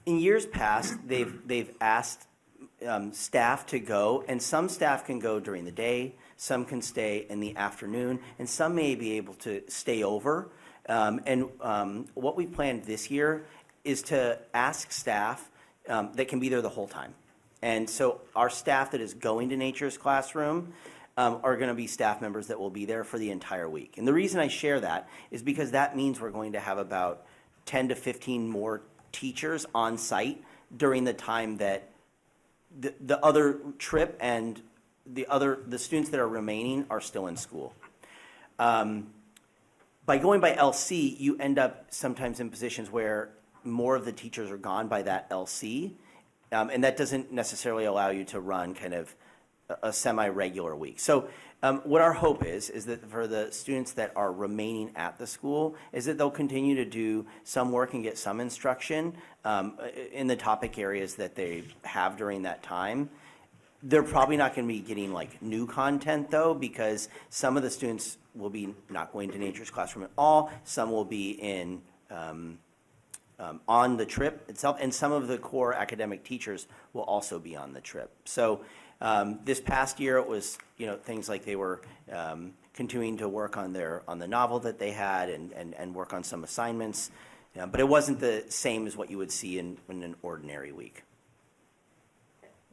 In years past, they've asked staff to go, and some staff can go during the day, some can stay in the afternoon, and some may be able to stay over. What we planned this year is to ask staff that can be there the whole time. And so our staff that is going to Nature's Classroom are going to be staff members that will be there for the entire week. And the reason I share that is because that means we're going to have about 10 to 15 more teachers on site during the time that the other trip and the students that are remaining are still in school. By going by LC, you end up sometimes in positions where more of the teachers are gone by that LC, and that doesn't necessarily allow you to run kind of a semi-regular week. So what our hope is that for the students that are remaining at the school is that they'll continue to do some work and get some instruction in the topic areas that they have during that time. They're probably not going to be getting like new content though, because some of the students will be not going to Nature's Classroom at all. Some will be in on the trip itself, and some of the core academic teachers will also be on the trip. So this past year it was things like they were continuing to work on the novel that they had and work on some assignments, but it wasn't the same as what you would see in an ordinary week.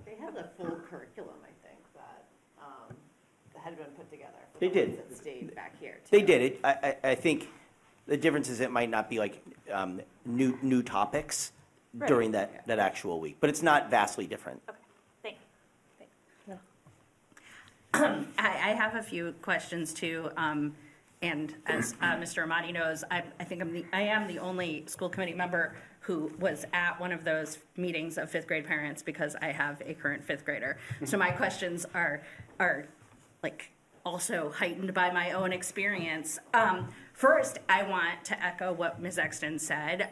They had the full curriculum, I think, that had been put together. They did. That stayed back here, too. They did it. I think the difference is it might not be like new topics during that actual week, but it's not vastly different. Okay, thanks. I have a few questions too, and as Mr. Amati knows, I think I am the only school committee member who was at one of those meetings of 5th grade parents because I have a current 5th grader. So my questions are like also heightened by my own experience. First, I want to echo what Ms. Exton said,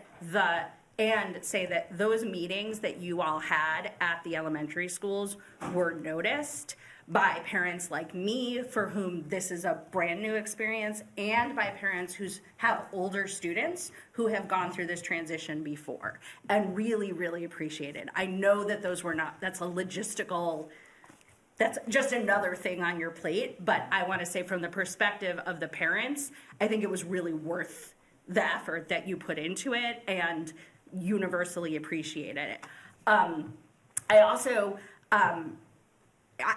and say that those meetings that you all had at the elementary schools were noticed by parents like me, for whom this is a brand new experience, and by parents who have older students who have gone through this transition before, and really, really appreciate it. I know that that's a logistical that's just another thing on your plate. But I want to say, from the perspective of the parents, I think it was really worth the effort that you put into it, and universally appreciated it. I also, I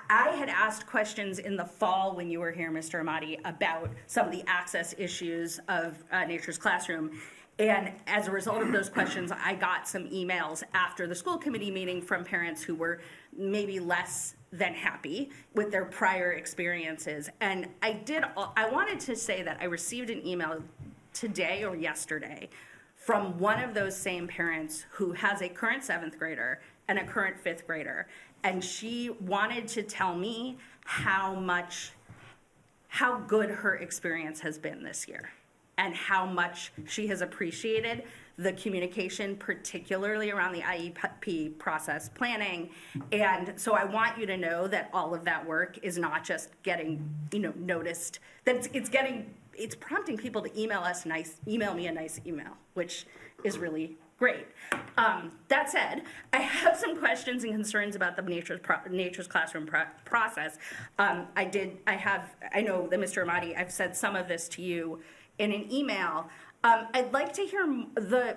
had asked questions in the fall when you were here, Mr. Amati, about some of the access issues of Nature's Classroom. And as a result of those questions, I got some emails after the school committee meeting from parents who were maybe less than happy with their prior experiences. And I wanted to say that I received an email today or yesterday from one of those same parents who has a current 7th grader and a current 5th grader. And she wanted to tell me how good her experience has been this year, and how much she has appreciated the communication, particularly around the IEP process planning. And so I want you to know that all of that work is not just getting, noticed, that it's prompting people to email me a nice email, which is really great. That said, I have some questions and concerns about the Nature's Classroom process. I know that Mr. Amati, I've said some of this to you in an email. I'd like to hear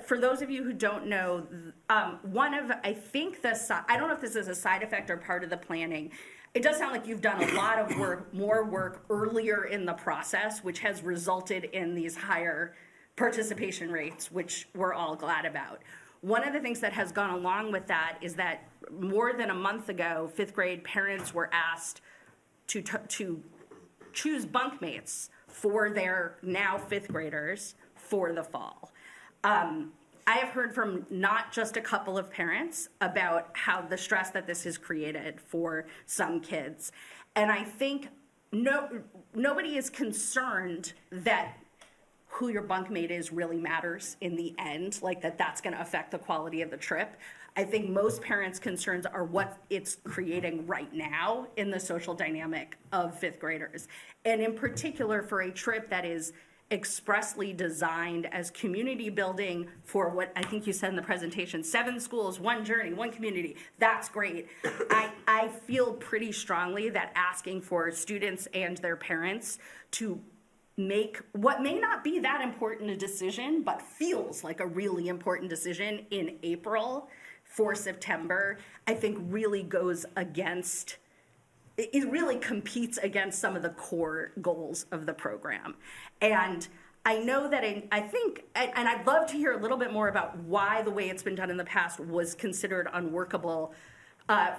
for those of you who don't know, I don't know if this is a side effect or part of the planning. It does sound like you've done a lot of more work earlier in the process, which has resulted in these higher participation rates, which we're all glad about. One of the things that has gone along with that is that more than a month ago, 5th grade parents were asked to choose bunkmates for their now 5th graders for the fall. I have heard from not just a couple of parents about how the stress that this has created for some kids. And I think nobody is concerned that who your bunkmate is really matters in the end, like that's going to affect the quality of the trip. I think most parents' concerns are what it's creating right now in the social dynamic of 5th graders. And in particular, for a trip that is expressly designed as community building for what I think you said in the presentation, 7 schools, 1 journey, 1 community. That's great. I feel pretty strongly that asking for students and their parents to make what may not be that important a decision, but feels like a really important decision in April for September, I think really goes against, it really competes against some of the core goals of the program. And I know that I think, and I'd love to hear a little bit more about why the way it's been done in the past was considered unworkable.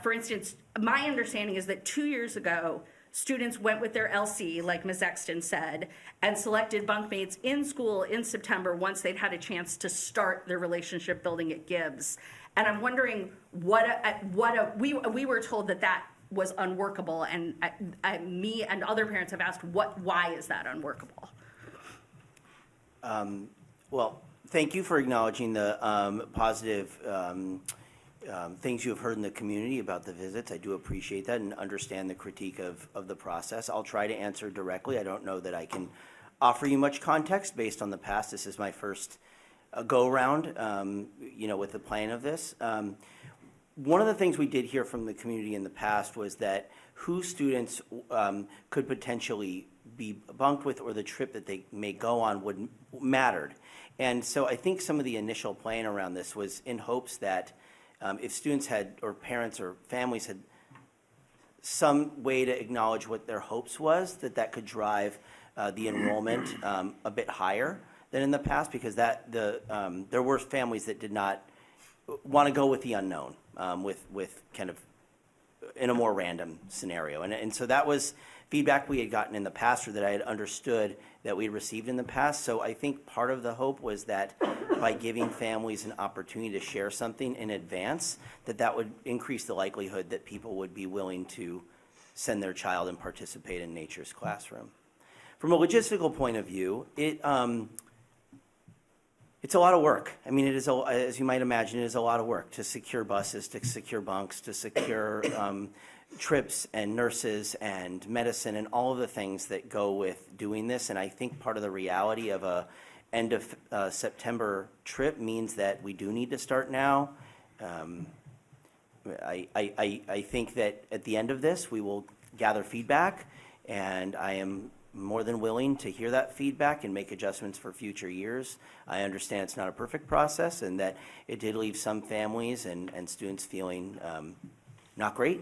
For instance, my understanding is that 2 years ago, students went with their LC, like Ms. Exton said, and selected bunkmates in school in September once they'd had a chance to start their relationship building at Gibbs. And I'm wondering we were told that was unworkable, and me and other parents have asked why is that unworkable? Well, thank you for acknowledging the positive things you have heard in the community about the visits. I do appreciate that and understand the critique of the process. I'll try to answer directly. I don't know that I can offer you much context based on the past. This is my first go-around, with the plan of this. One of the things we did hear from the community in the past was that who students could potentially be bunked with or the trip that they may go on mattered. And so I think some of the initial plan around this was in hopes that if students had, or parents or families had some way to acknowledge what their hopes was, that could drive the enrollment a bit higher than in the past, because there were families that did not want to go with the unknown, with kind of in a more random scenario. And so that was feedback we had gotten in the past, or that I had understood that we received in the past. So I think part of the hope was that by giving families an opportunity to share something in advance, that would increase the likelihood that people would be willing to send their child and participate in Nature's Classroom. From a logistical point of view, it's a lot of work. I mean, as you might imagine, it is a lot of work to secure buses, to secure bunks, to secure trips and nurses and medicine and all of the things that go with doing this. And I think part of the reality of a end of September trip means that we do need to start now. I think that at the end of this, we will gather feedback, and I am more than willing to hear that feedback and make adjustments for future years. I understand it's not a perfect process and that it did leave some families and students feeling not great.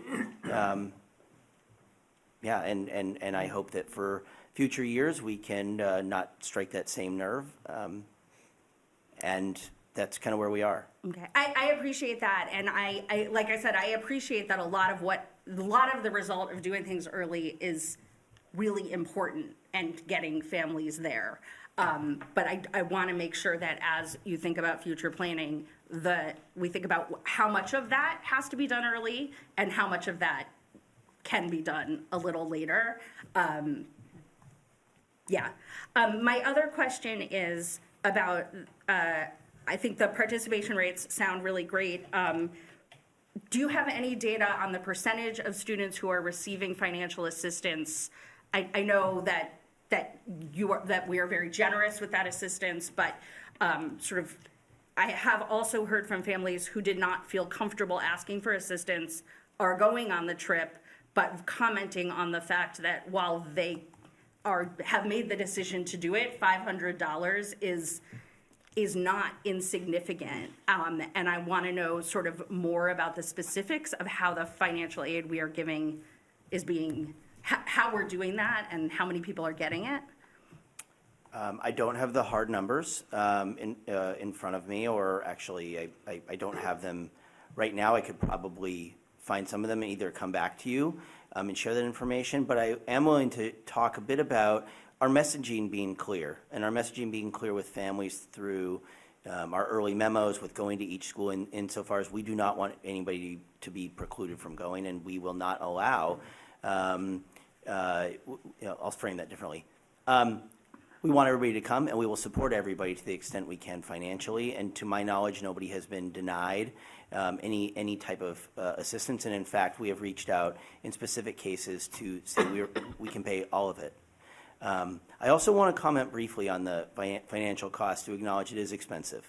Yeah, and I hope that for future years, we can not strike that same nerve. And that's kind of where we are. Okay, I appreciate that, and I like I said, I appreciate that a lot of the result of doing things early is really important and getting families there. But I want to make sure that as you think about future planning, we think about how much of that has to be done early and how much of that can be done a little later. My other question is about, I think the participation rates sound really great. Do you have any data on the percentage of students who are receiving financial assistance? I know that we are very generous with that assistance, but I have also heard from families who did not feel comfortable asking for assistance or going on the trip, but commenting on the fact that while they have made the decision to do it, $500 is not insignificant. And I want to know sort of more about the specifics of how the financial aid we are giving is being, how we're doing that and how many people are getting it. I don't have the hard numbers in front of me, or actually I don't have them right now. I could probably find some of them and either come back to you and share that information, but I am willing to talk a bit about our messaging being clear, and our messaging being clear with families through our early memos, with going to each school, insofar as we do not want anybody to be precluded from going, and we will not allow, I'll frame that differently. We want everybody to come, and we will support everybody to the extent we can financially, and to my knowledge, nobody has been denied any type of assistance, and in fact, we have reached out in specific cases to say we can pay all of it. I also want to comment briefly on the financial cost, to acknowledge it is expensive.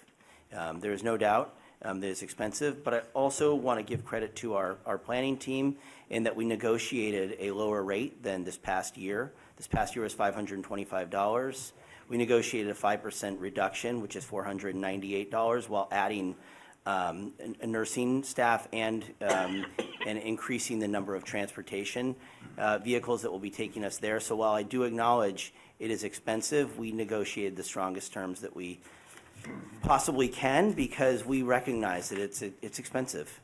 There is no doubt that it's expensive, but I also want to give credit to our planning team in that we negotiated a lower rate than this past year. This past year was $525. We negotiated a 5% reduction, which is $498, while adding a nursing staff and increasing the number of transportation vehicles that will be taking us there. So while I do acknowledge it is expensive, we negotiated the strongest terms that we possibly can, because we recognize that it's expensive.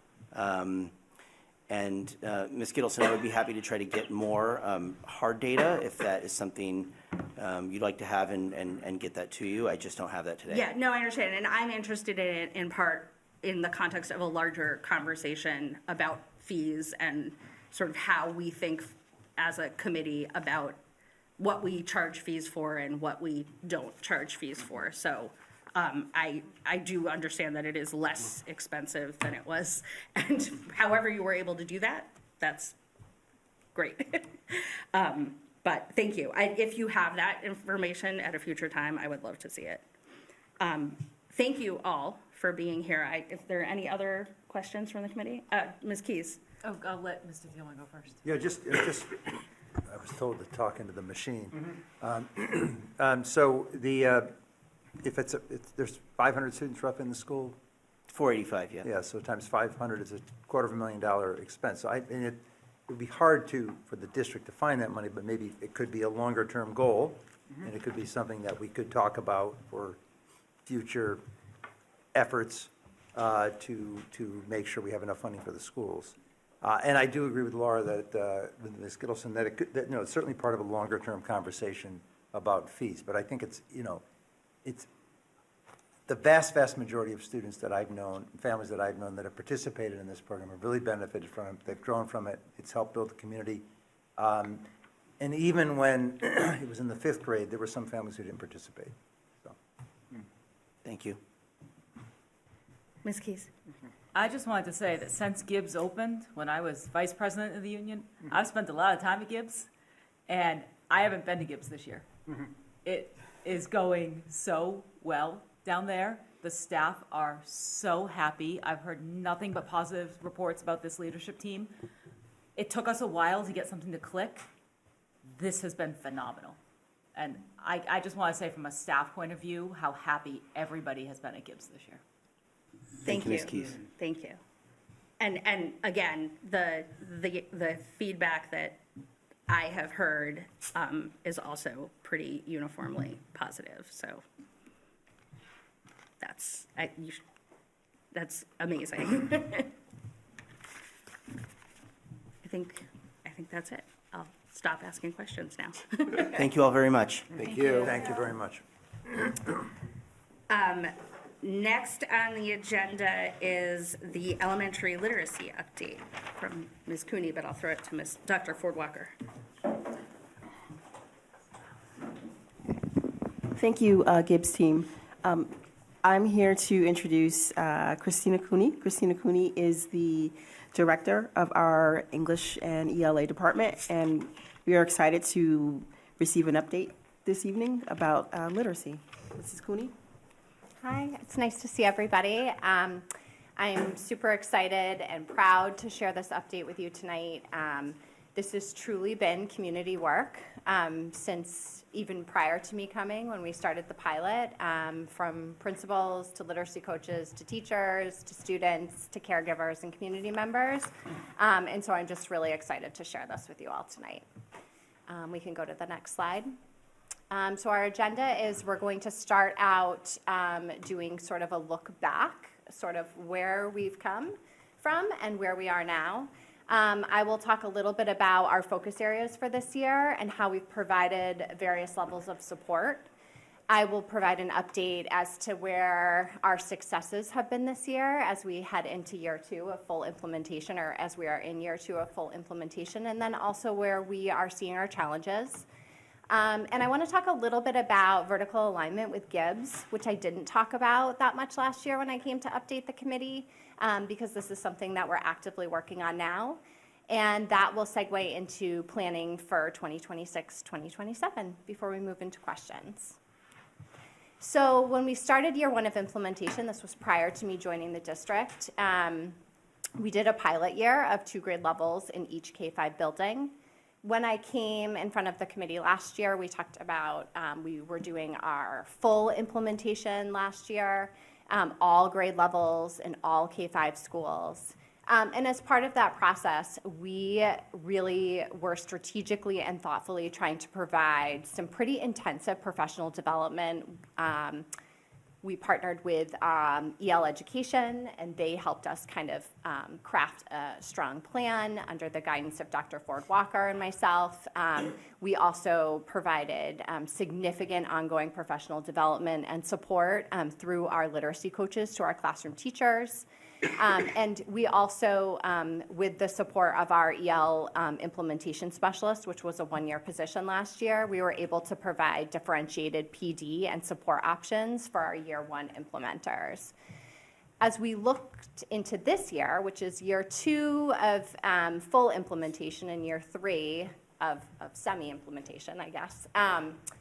And Ms. Gittleson, I would be happy to try to get more hard data if that is something you'd like to have and get that to you. I just don't have that today. Yeah, no, I understand, and I'm interested in it in part in the context of a larger conversation about fees and sort of how we think as a committee about what we charge fees for and what we don't charge fees for. So I do understand that it is less expensive than it was, and however you were able to do that, that's great. But thank you. If you have that information at a future time, I would love to see it. Thank you all for being here. If there are any other questions from the committee, Ms. Keys. Oh, I'll let Mr. Thielman go first. Yeah, just I was told to talk into the machine. So if there's 500 students roughly in the school? 485, yeah. Yeah, so times 500 is $250,000 expense. So it would be hard for the district to find that money, but maybe it could be a longer-term goal, and it could be something that we could talk about for future efforts to make sure we have enough funding for the schools. And I do agree with Laura that with Ms. Gittleson that it's certainly part of a longer-term conversation about fees. But I think it's the vast majority of students that I've known, families that I've known that have participated in this program have really benefited from it. They've grown from it. It's helped build the community. And even when it was in the 5th grade, there were some families who didn't participate. So, thank you. Ms. Keys. I just wanted to say that since Gibbs opened, when I was vice president of the union, I've spent a lot of time at Gibbs, and I haven't been to Gibbs this year. It is going so well down there, The staff are so happy. I've heard nothing but positive reports about this leadership team. It took us a while to get something to click. This has been phenomenal. And I just want to say from a staff point of view, how happy everybody has been at Gibbs this year. Thank you. Ms. Keys. Thank you. And again, the feedback that I have heard is also pretty uniformly positive. So that's amazing. I think that's it. I'll stop asking questions now. Thank you all very much. Thank you. Thank you very much. Next on the agenda is the elementary literacy update from Ms. Cooney, but I'll throw it to Dr. Ford-Walker. Thank you, Gibbs team. I'm here to introduce Christina Cooney. Christina Cooney is the director of our English and ELA department, and we are excited to receive an update this evening about literacy. Mrs. Cooney? Hi, it's nice to see everybody. I'm super excited and proud to share this update with you tonight. This has truly been community work since even prior to me coming, when we started the pilot, from principals to literacy coaches to teachers to students to caregivers and community members. And so I'm just really excited to share this with you all tonight. We can go to the next slide. So our agenda is we're going to start out doing sort of a look back, sort of where we've come from and where we are now. I will talk a little bit about our focus areas for this year and how we've provided various levels of support. I will provide an update as to where our successes have been this year as we head into year 2 of full implementation, or as we are in year 2 of full implementation, and then also where we are seeing our challenges. And I want to talk a little bit about vertical alignment with Gibbs, which I didn't talk about that much last year when I came to update the committee, because this is something that we're actively working on now. And that will segue into planning for 2026-2027 before we move into questions. So when we started year 1 of implementation, this was prior to me joining the district, we did a pilot year of 2 grade levels in each K-5 building. When I came in front of the committee last year, we talked about, we were doing our full implementation last year, all grade levels in all K-5 schools. And as part of that process, we really were strategically and thoughtfully trying to provide some pretty intensive professional development. We partnered with EL Education, and they helped us kind of craft a strong plan under the guidance of Dr. Ford-Walker and myself. We also provided significant ongoing professional development and support through our literacy coaches to our classroom teachers. And we also, with the support of our EL implementation specialist, which was a 1-year position last year, we were able to provide differentiated PD and support options for our year 1 implementers. As we looked into this year, which is year 2 of full implementation and year 3 of semi-implementation, I guess,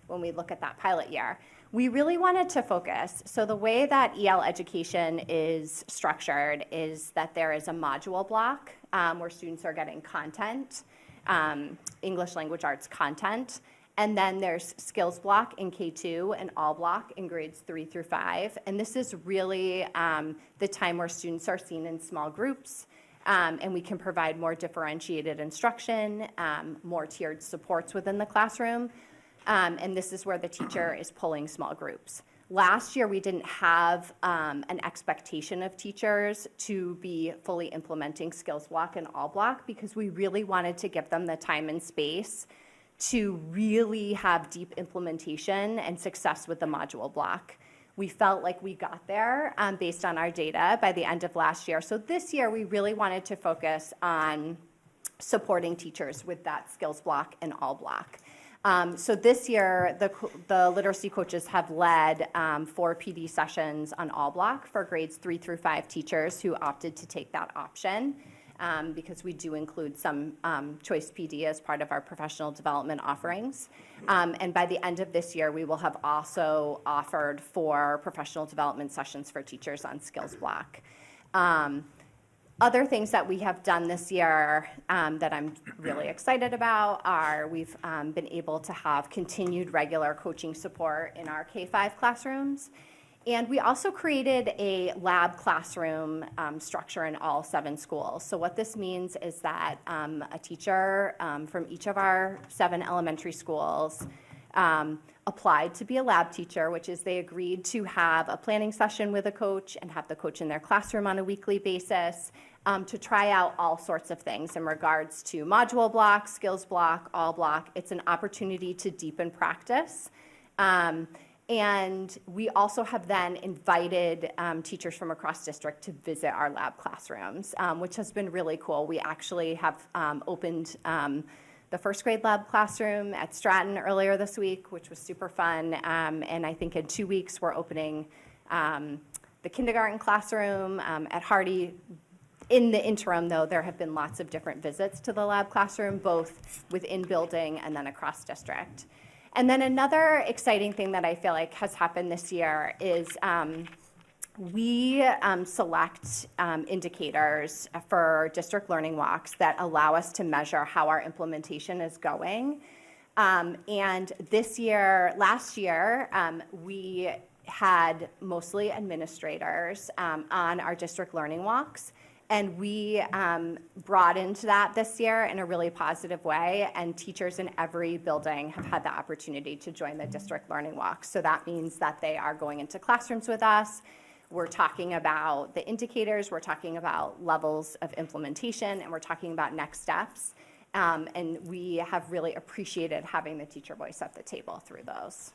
when we look at that pilot year, we really wanted to focus. So the way that EL education is structured is that there is a module block where students are getting content, English language arts content, and then there's skills block in K2 and all block in grades 3 through 5. And this is really the time where students are seen in small groups, and we can provide more differentiated instruction, more tiered supports within the classroom. And this is where the teacher is pulling small groups. Last year, we didn't have an expectation of teachers to be fully implementing skills block and all block because we really wanted to give them the time and space to really have deep implementation and success with the module block. We felt like we got there based on our data by the end of last year. So this year, we really wanted to focus on supporting teachers with that skills block and all block. So this year, the literacy coaches have led 4 PD sessions on all block for grades 3 through 5 teachers who opted to take that option. because we do include some choice PD as part of our professional development offerings. And by the end of this year, we will have also offered 4 professional development sessions for teachers on Skills Block. Other things that we have done this year that I'm really excited about are we've been able to have continued regular coaching support in our K-5 classrooms. And we also created a lab classroom structure in all 7 schools. So what this means is that a teacher from each of our 7 elementary schools applied to be a lab teacher, which is they agreed to have a planning session with a coach and have the coach in their classroom on a weekly basis to try out all sorts of things in regards to module block, skills block, all block. It's an opportunity to deepen practice. And we also have then invited teachers from across district to visit our lab classrooms, which has been really cool. We actually have opened the first grade lab classroom at Stratton earlier this week, which was super fun. And I think in 2 weeks, we're opening the kindergarten classroom at Hardy. In the interim, though, there have been lots of different visits to the lab classroom, both within building and then across district. And then another exciting thing that I feel like has happened this year is we select indicators for district learning walks that allow us to measure how our implementation is going. And last year, we had mostly administrators on our district learning walks. And we broadened that this year in a really positive way, and teachers in every building have had the opportunity to join the district learning walk. So that means that they are going into classrooms with us. We're talking about the indicators, we're talking about levels of implementation, and we're talking about next steps. And we have really appreciated having the teacher voice at the table through those.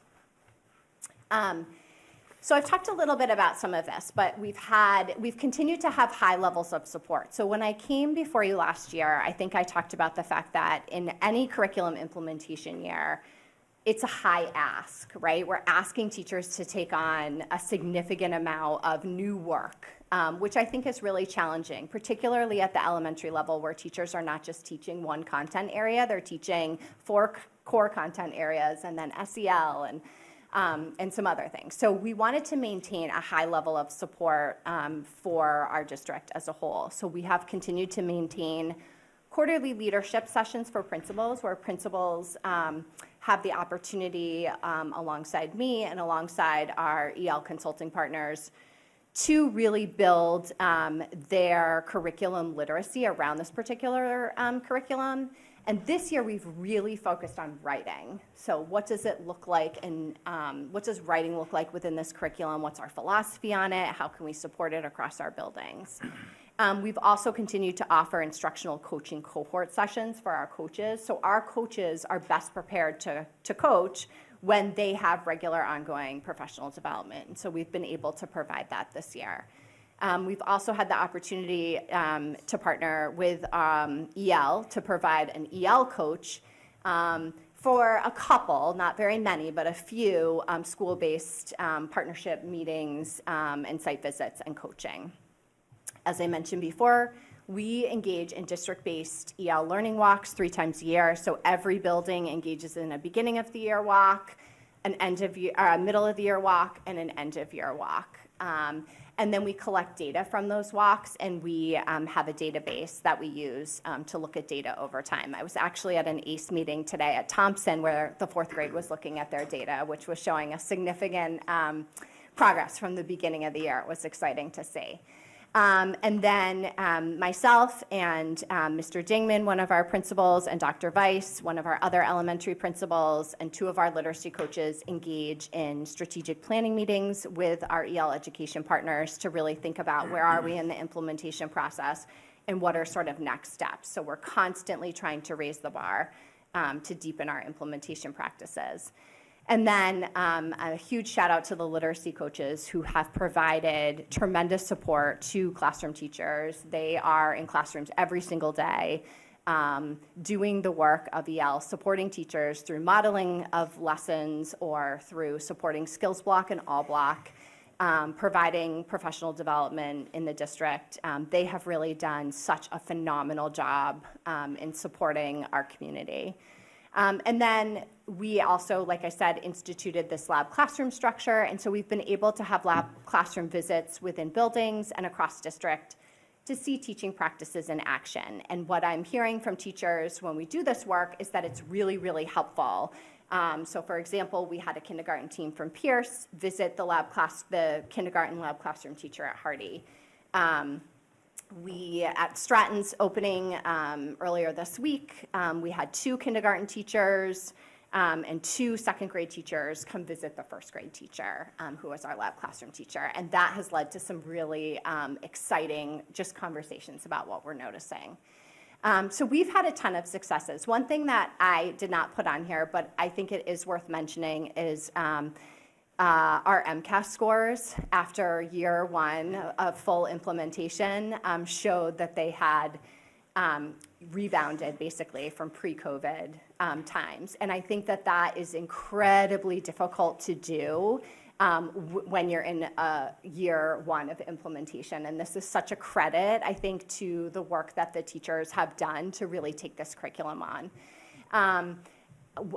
So I've talked a little bit about some of this, but we've continued to have high levels of support. So when I came before you last year, I think I talked about the fact that in any curriculum implementation year, it's a high ask, right? We're asking teachers to take on a significant amount of new work, which I think is really challenging, particularly at the elementary level where teachers are not just teaching one content area, they're teaching 4 core content areas and then SEL and some other things. So we wanted to maintain a high level of support for our district as a whole. So we have continued to maintain quarterly leadership sessions for principals, where principals have the opportunity alongside me and alongside our EL consulting partners to really build their curriculum literacy around this particular curriculum. And this year, we've really focused on writing. So what does it look like, and what does writing look like within this curriculum? What's our philosophy on it? How can we support it across our buildings? We've also continued to offer instructional coaching cohort sessions for our coaches. So our coaches are best prepared to coach when they have regular ongoing professional development. And so we've been able to provide that this year. We've also had the opportunity to partner with EL to provide an EL coach for a couple, not very many, but a few school-based partnership meetings and site visits and coaching. As I mentioned before, we engage in district-based EL learning walks 3 times a year. So every building engages in a beginning of the year walk, an middle of the year walk, and an end of year walk. And then we collect data from those walks, and we have a database that we use to look at data over time. I was actually at an ACE meeting today at Thompson where the 4th grade was looking at their data, which was showing a significant progress from the beginning of the year. It was exciting to see. And then myself and Mr. Dingman, one of our principals, and Dr. Weiss, one of our other elementary principals, and 2 of our literacy coaches engage in strategic planning meetings with our EL education partners to really think about where are we in the implementation process and what are sort of next steps. So we're constantly trying to raise the bar to deepen our implementation practices. And then a huge shout out to the literacy coaches who have provided tremendous support to classroom teachers. They are in classrooms every single day doing the work of EL, supporting teachers through modeling of lessons or through supporting skills block and all block. providing professional development in the district. They have really done such a phenomenal job in supporting our community. And then we also, like I said, instituted this lab classroom structure, and so we've been able to have lab classroom visits within buildings and across district to see teaching practices in action. And what I'm hearing from teachers when we do this work is that it's really, really helpful. So for example, we had a kindergarten team from Pierce visit the kindergarten lab classroom teacher at Hardy. We, at Stratton's opening earlier this week, we had 2 kindergarten teachers and 2 second grade teachers come visit the first grade teacher, who was our lab classroom teacher. And that has led to some really exciting just conversations about what we're noticing. So we've had a ton of successes. One thing that I did not put on here, but I think it is worth mentioning, is our MCAS scores after year 1 of full implementation showed that they had rebounded basically from pre-COVID times. And I think that that is incredibly difficult to do when you're in year 1 of implementation. And this is such a credit, I think, to the work that the teachers have done to really take this curriculum on.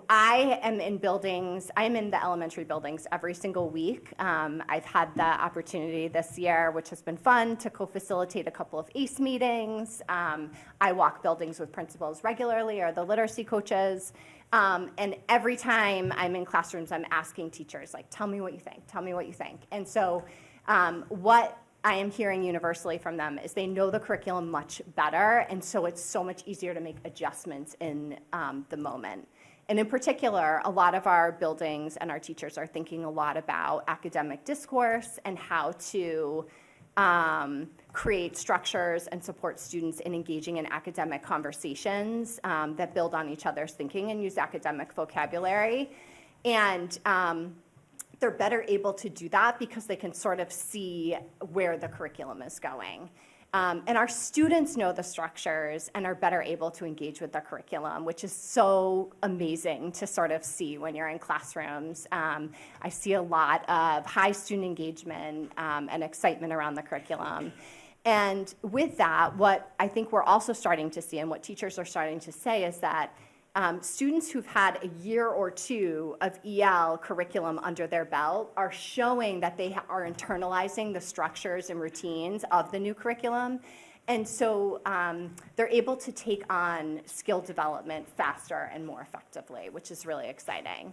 I am in buildings, I'm in the elementary buildings every single week. I've had the opportunity this year, which has been fun, to co-facilitate a couple of ACE meetings. I walk buildings with principals regularly, or the literacy coaches. And every time I'm in classrooms, I'm asking teachers, like, tell me what you think, tell me what you think. And so what I am hearing universally from them is they know the curriculum much better, and so it's so much easier to make adjustments in the moment. And in particular, a lot of our buildings and our teachers are thinking a lot about academic discourse and how to create structures and support students in engaging in academic conversations that build on each other's thinking and use academic vocabulary. And they're better able to do that because they can sort of see where the curriculum is going. And our students know the structures and are better able to engage with the curriculum, which is so amazing to sort of see when you're in classrooms. I see a lot of high student engagement and excitement around the curriculum. And with that, what I think we're also starting to see, and what teachers are starting to say, is that students who've had a year or 2 of EL curriculum under their belt are showing that they are internalizing the structures and routines of the new curriculum. And so they're able to take on skill development faster and more effectively, which is really exciting.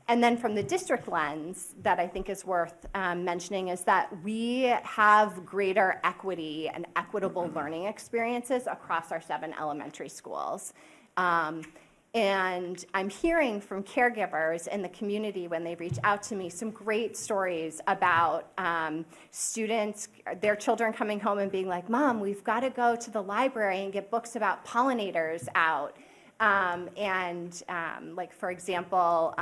And then from the district lens, that I think is worth mentioning, is that we have greater equity and equitable learning experiences across our 7 elementary schools. And I'm hearing from caregivers in the community when they reach out to me some great stories about students, their children coming home and being like, Mom, we've got to go to the library and get books about pollinators out. Like, for example,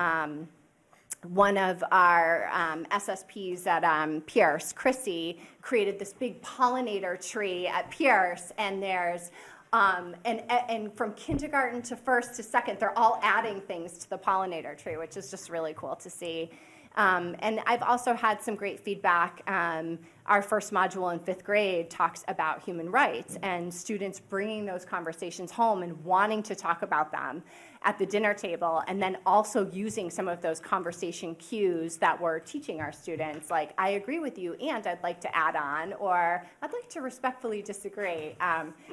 one of our SSPs at Pierce, Chrissy, created this big pollinator tree at Pierce, and there's and from kindergarten to 1st to 2nd, they're all adding things to the pollinator tree, which is just really cool to see. And I've also had some great feedback. Our first module in 5th grade talks about human rights, and students bringing those conversations home and wanting to talk about them at the dinner table, and then also using some of those conversation cues that we're teaching our students, like, I agree with you, and I'd like to add on, or I'd like to respectfully disagree.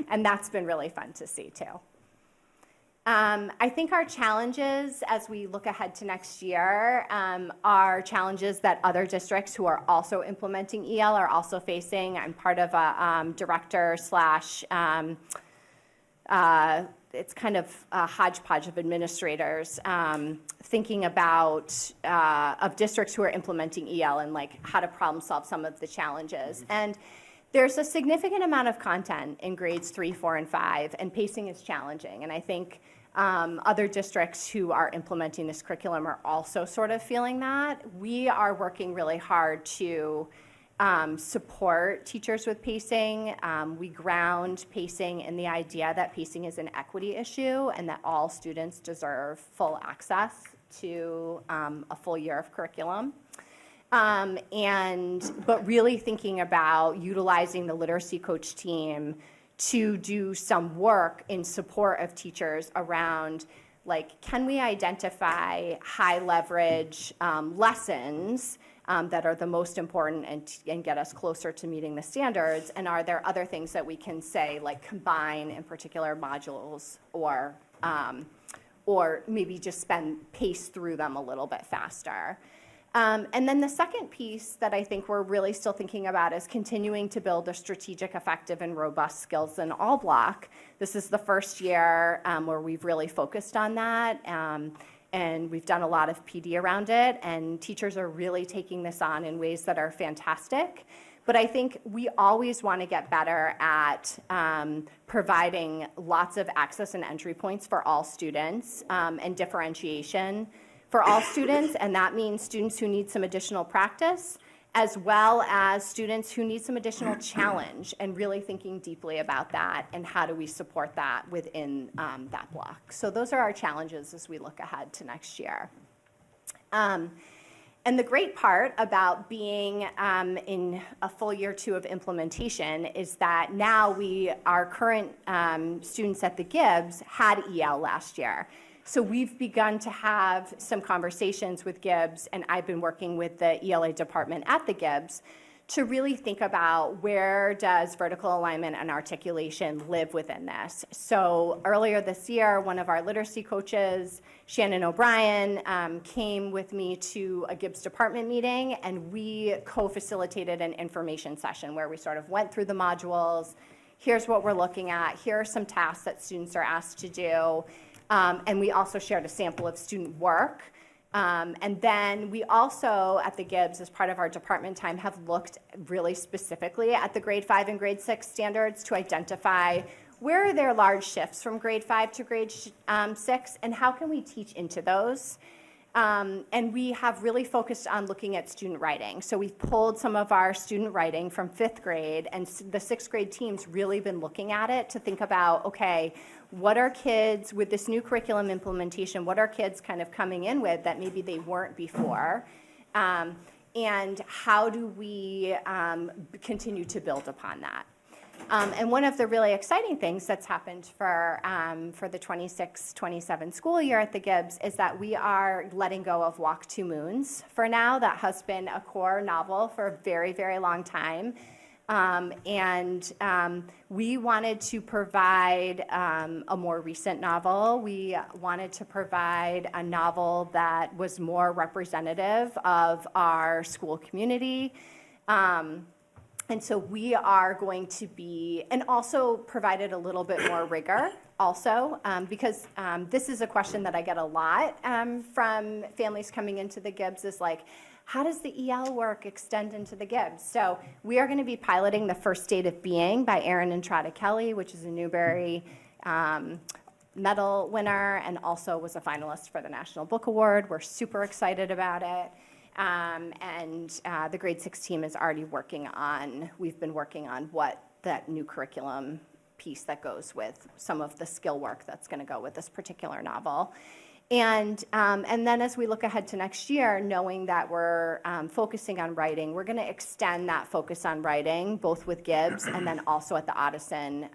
And that's been really fun to see, too. I think our challenges as we look ahead to next year are challenges that other districts who are also implementing EL are also facing. I'm part of a director slash, it's kind of a hodgepodge of administrators thinking about of districts who are implementing EL and like how to problem solve some of the challenges. And there's a significant amount of content in grades 3, 4, and 5, and pacing is challenging. And I think other districts who are implementing this curriculum are also sort of feeling that. We are working really hard to support teachers with pacing. We ground pacing in the idea that pacing is an equity issue and that all students deserve full access to a full year of curriculum. But really thinking about utilizing the literacy coach team to do some work in support of teachers around, like, can we identify high leverage lessons that are the most important and get us closer to meeting the standards? And are there other things that we can say, like combine in particular modules, or maybe just pace through them a little bit faster? And then the second piece that I think we're really still thinking about is continuing to build a strategic, effective, and robust skills in all block. This is the first year where we've really focused on that, and we've done a lot of PD around it, and teachers are really taking this on in ways that are fantastic. But I think we always want to get better at providing lots of access and entry points for all students, and differentiation for all students, and that means students who need some additional practice, as well as students who need some additional challenge, and really thinking deeply about that and how do we support that within that block. So those are our challenges as we look ahead to next year. And the great part about being in a full year 2 of implementation is that now our current students at the Gibbs had EL last year. So we've begun to have some conversations with Gibbs, and I've been working with the ELA department at the Gibbs to really think about where does vertical alignment and articulation live within this. So earlier this year, one of our literacy coaches, Shannon O'Brien, came with me to a Gibbs department meeting, and we co-facilitated an information session where we sort of went through the modules. Here's what we're looking at. Here are some tasks that students are asked to do. And we also shared a sample of student work. And then we also, at the Gibbs, as part of our department time, have looked really specifically at the grade 5 and grade 6 standards to identify where are there large shifts from grade 5 to grade 6, and how can we teach into those? And we have really focused on looking at student writing. So we've pulled some of our student writing from 5th grade, and the 6th grade team's really been looking at it to think about, okay, what are kids, with this new curriculum implementation, what are kids kind of coming in with that maybe they weren't before? And how do we continue to build upon that? And one of the really exciting things that's happened for the 26-27 school year at the Gibbs is that we are letting go of Walk Two Moons for now. That has been a core novel for a very, very long time. We wanted to provide a more recent novel. We wanted to provide a novel that was more representative of our school community. And so we are going to be, and also provided a little bit more rigor also, because this is a question that I get a lot from families coming into the Gibbs is like, how does the EL work extend into the Gibbs? So we are going to be piloting The First State of Being by Erin and Trotta Kelly, which is a Newbery Medal winner and also was a finalist for the National Book Award. We're super excited about it. The grade 6 team is already we've been working on what that new curriculum piece that goes with some of the skill work that's going to go with this particular novel. And then as we look ahead to next year, knowing that we're focusing on writing, we're going to extend that focus on writing, both with Gibbs and then also at the Addison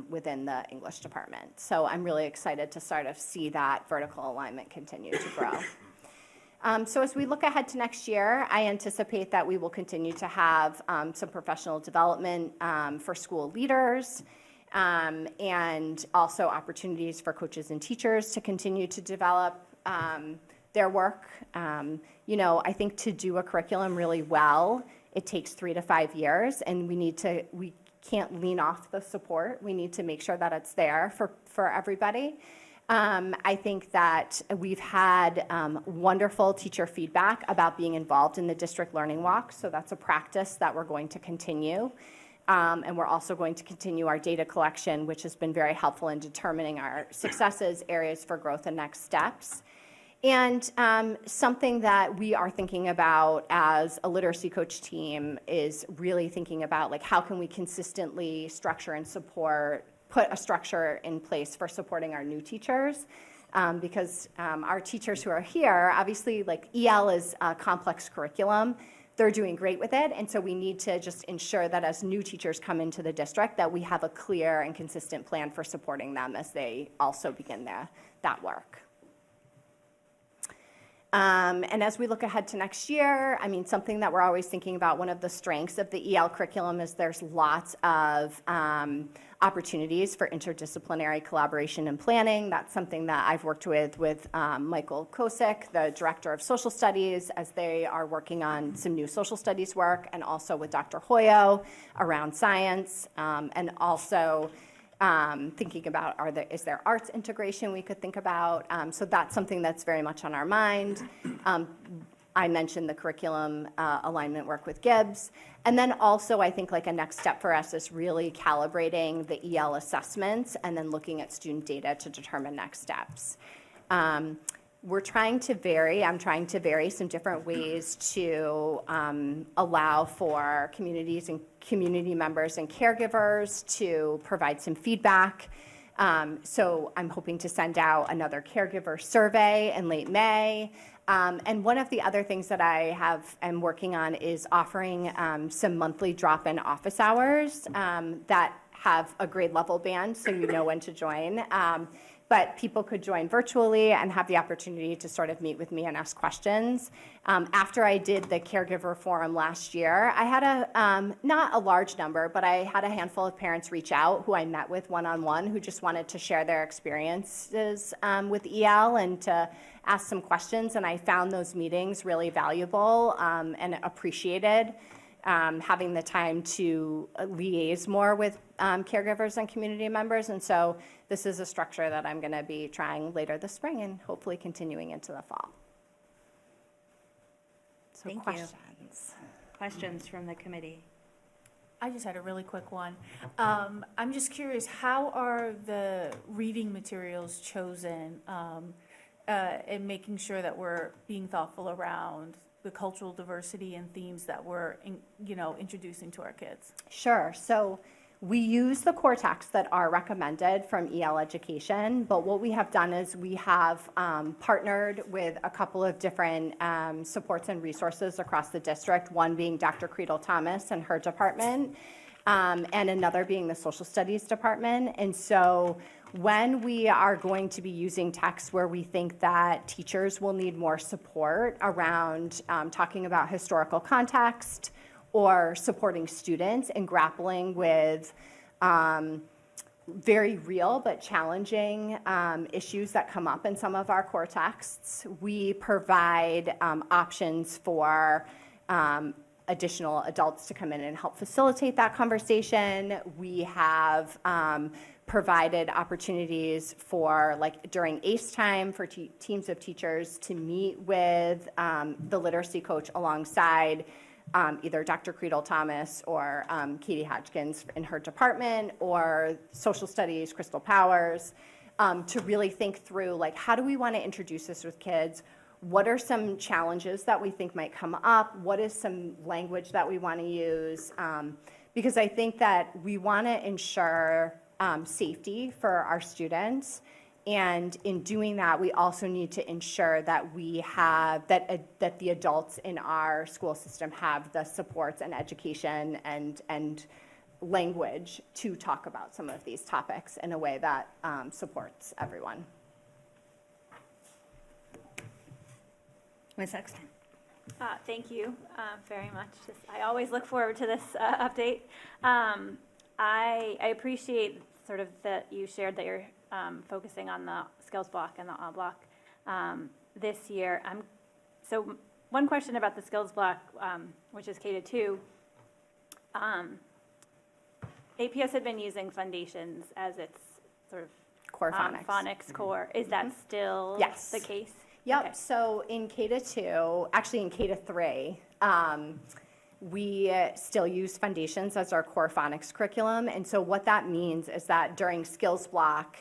within the English department. So I'm really excited to sort of see that vertical alignment continue to grow. So as we look ahead to next year, I anticipate that we will continue to have some professional development for school leaders, and also opportunities for coaches and teachers to continue to develop their work. I think to do a curriculum really well, it takes 3 to 5 years, and we can't lean off the support. We need to make sure that it's there for everybody. I think that we've had wonderful teacher feedback about being involved in the district learning walk, so that's a practice that we're going to continue. And we're also going to continue our data collection, which has been very helpful in determining our successes, areas for growth, and next steps. And something that we are thinking about as a literacy coach team is really thinking about, like, how can we consistently structure and put a structure in place for supporting our new teachers, because our teachers who are here, obviously, like, EL is a complex curriculum. they're doing great with it. And so we need to just ensure that as new teachers come into the district, that we have a clear and consistent plan for supporting them as they also begin that work. And as we look ahead to next year, I mean, something that we're always thinking about, one of the strengths of the EL curriculum is there's lots of opportunities for interdisciplinary collaboration and planning. That's something that I've worked with Michael Kosick, the Director of Social Studies, as they are working on some new social studies work, and also with Dr. Hoyo around science, and also thinking about is there arts integration we could think about? So that's something that's very much on our mind. I mentioned the curriculum alignment work with Gibbs. And then also I think like a next step for us is really calibrating the EL assessments and then looking at student data to determine next steps. I'm trying to vary some different ways to allow for communities and community members and caregivers to provide some feedback. So I'm hoping to send out another caregiver survey in late May. And one of the other things that I am working on is offering some monthly drop-in office hours that have a grade level band, so you know when to join. But people could join virtually and have the opportunity to sort of meet with me and ask questions. After I did the caregiver forum last year, I had not a large number, but I had a handful of parents reach out who I met with one-on-one who just wanted to share their experiences with EL and to ask some questions. And I found those meetings really valuable and appreciated. Having the time to liaise more with caregivers and community members. And so this is a structure that I'm going to be trying later this spring and hopefully continuing into the fall. So Thank questions. you. Questions from the committee? I just had a really quick one. I'm just curious, how are the reading materials chosen in making sure that we're being thoughtful around the cultural diversity and themes that we're introducing to our kids? Sure. So we use the core texts that are recommended from EL education, but what we have done is we have partnered with a couple of different supports and resources across the district, one being Dr. Creedle Thomas and her department, and another being the social studies department. And so when we are going to be using texts where we think that teachers will need more support around talking about historical context or supporting students in grappling with very real but challenging issues that come up in some of our core texts, we provide options for additional adults to come in and help facilitate that conversation. We have provided opportunities for, like during ACE time, for teams of teachers to meet with the literacy coach alongside either Dr. Creedle Thomas or Katie Hodgkins in her department, or social studies, Crystal Powers, to really think through, like, how do we want to introduce this with kids? What are some challenges that we think might come up? What is some language that we want to use? Because I think that we want to ensure safety for our students. And in doing that, we also need to ensure that we have, that the adults in our school system have the supports and education and language to talk about some of these topics in a way that supports everyone. Ms. Sexton. Thank you very much. I always look forward to this update. I appreciate sort of that you shared that you're focusing on the skills block and the all block this year. So one question about the skills block, which is K-2, APS had been using Foundations as its sort of core phonics. Phonics core. Is that still the case? Yep. Okay. So in K-2, actually in K-3, we still use Foundations as our core phonics curriculum. And so what that means is that during skills block,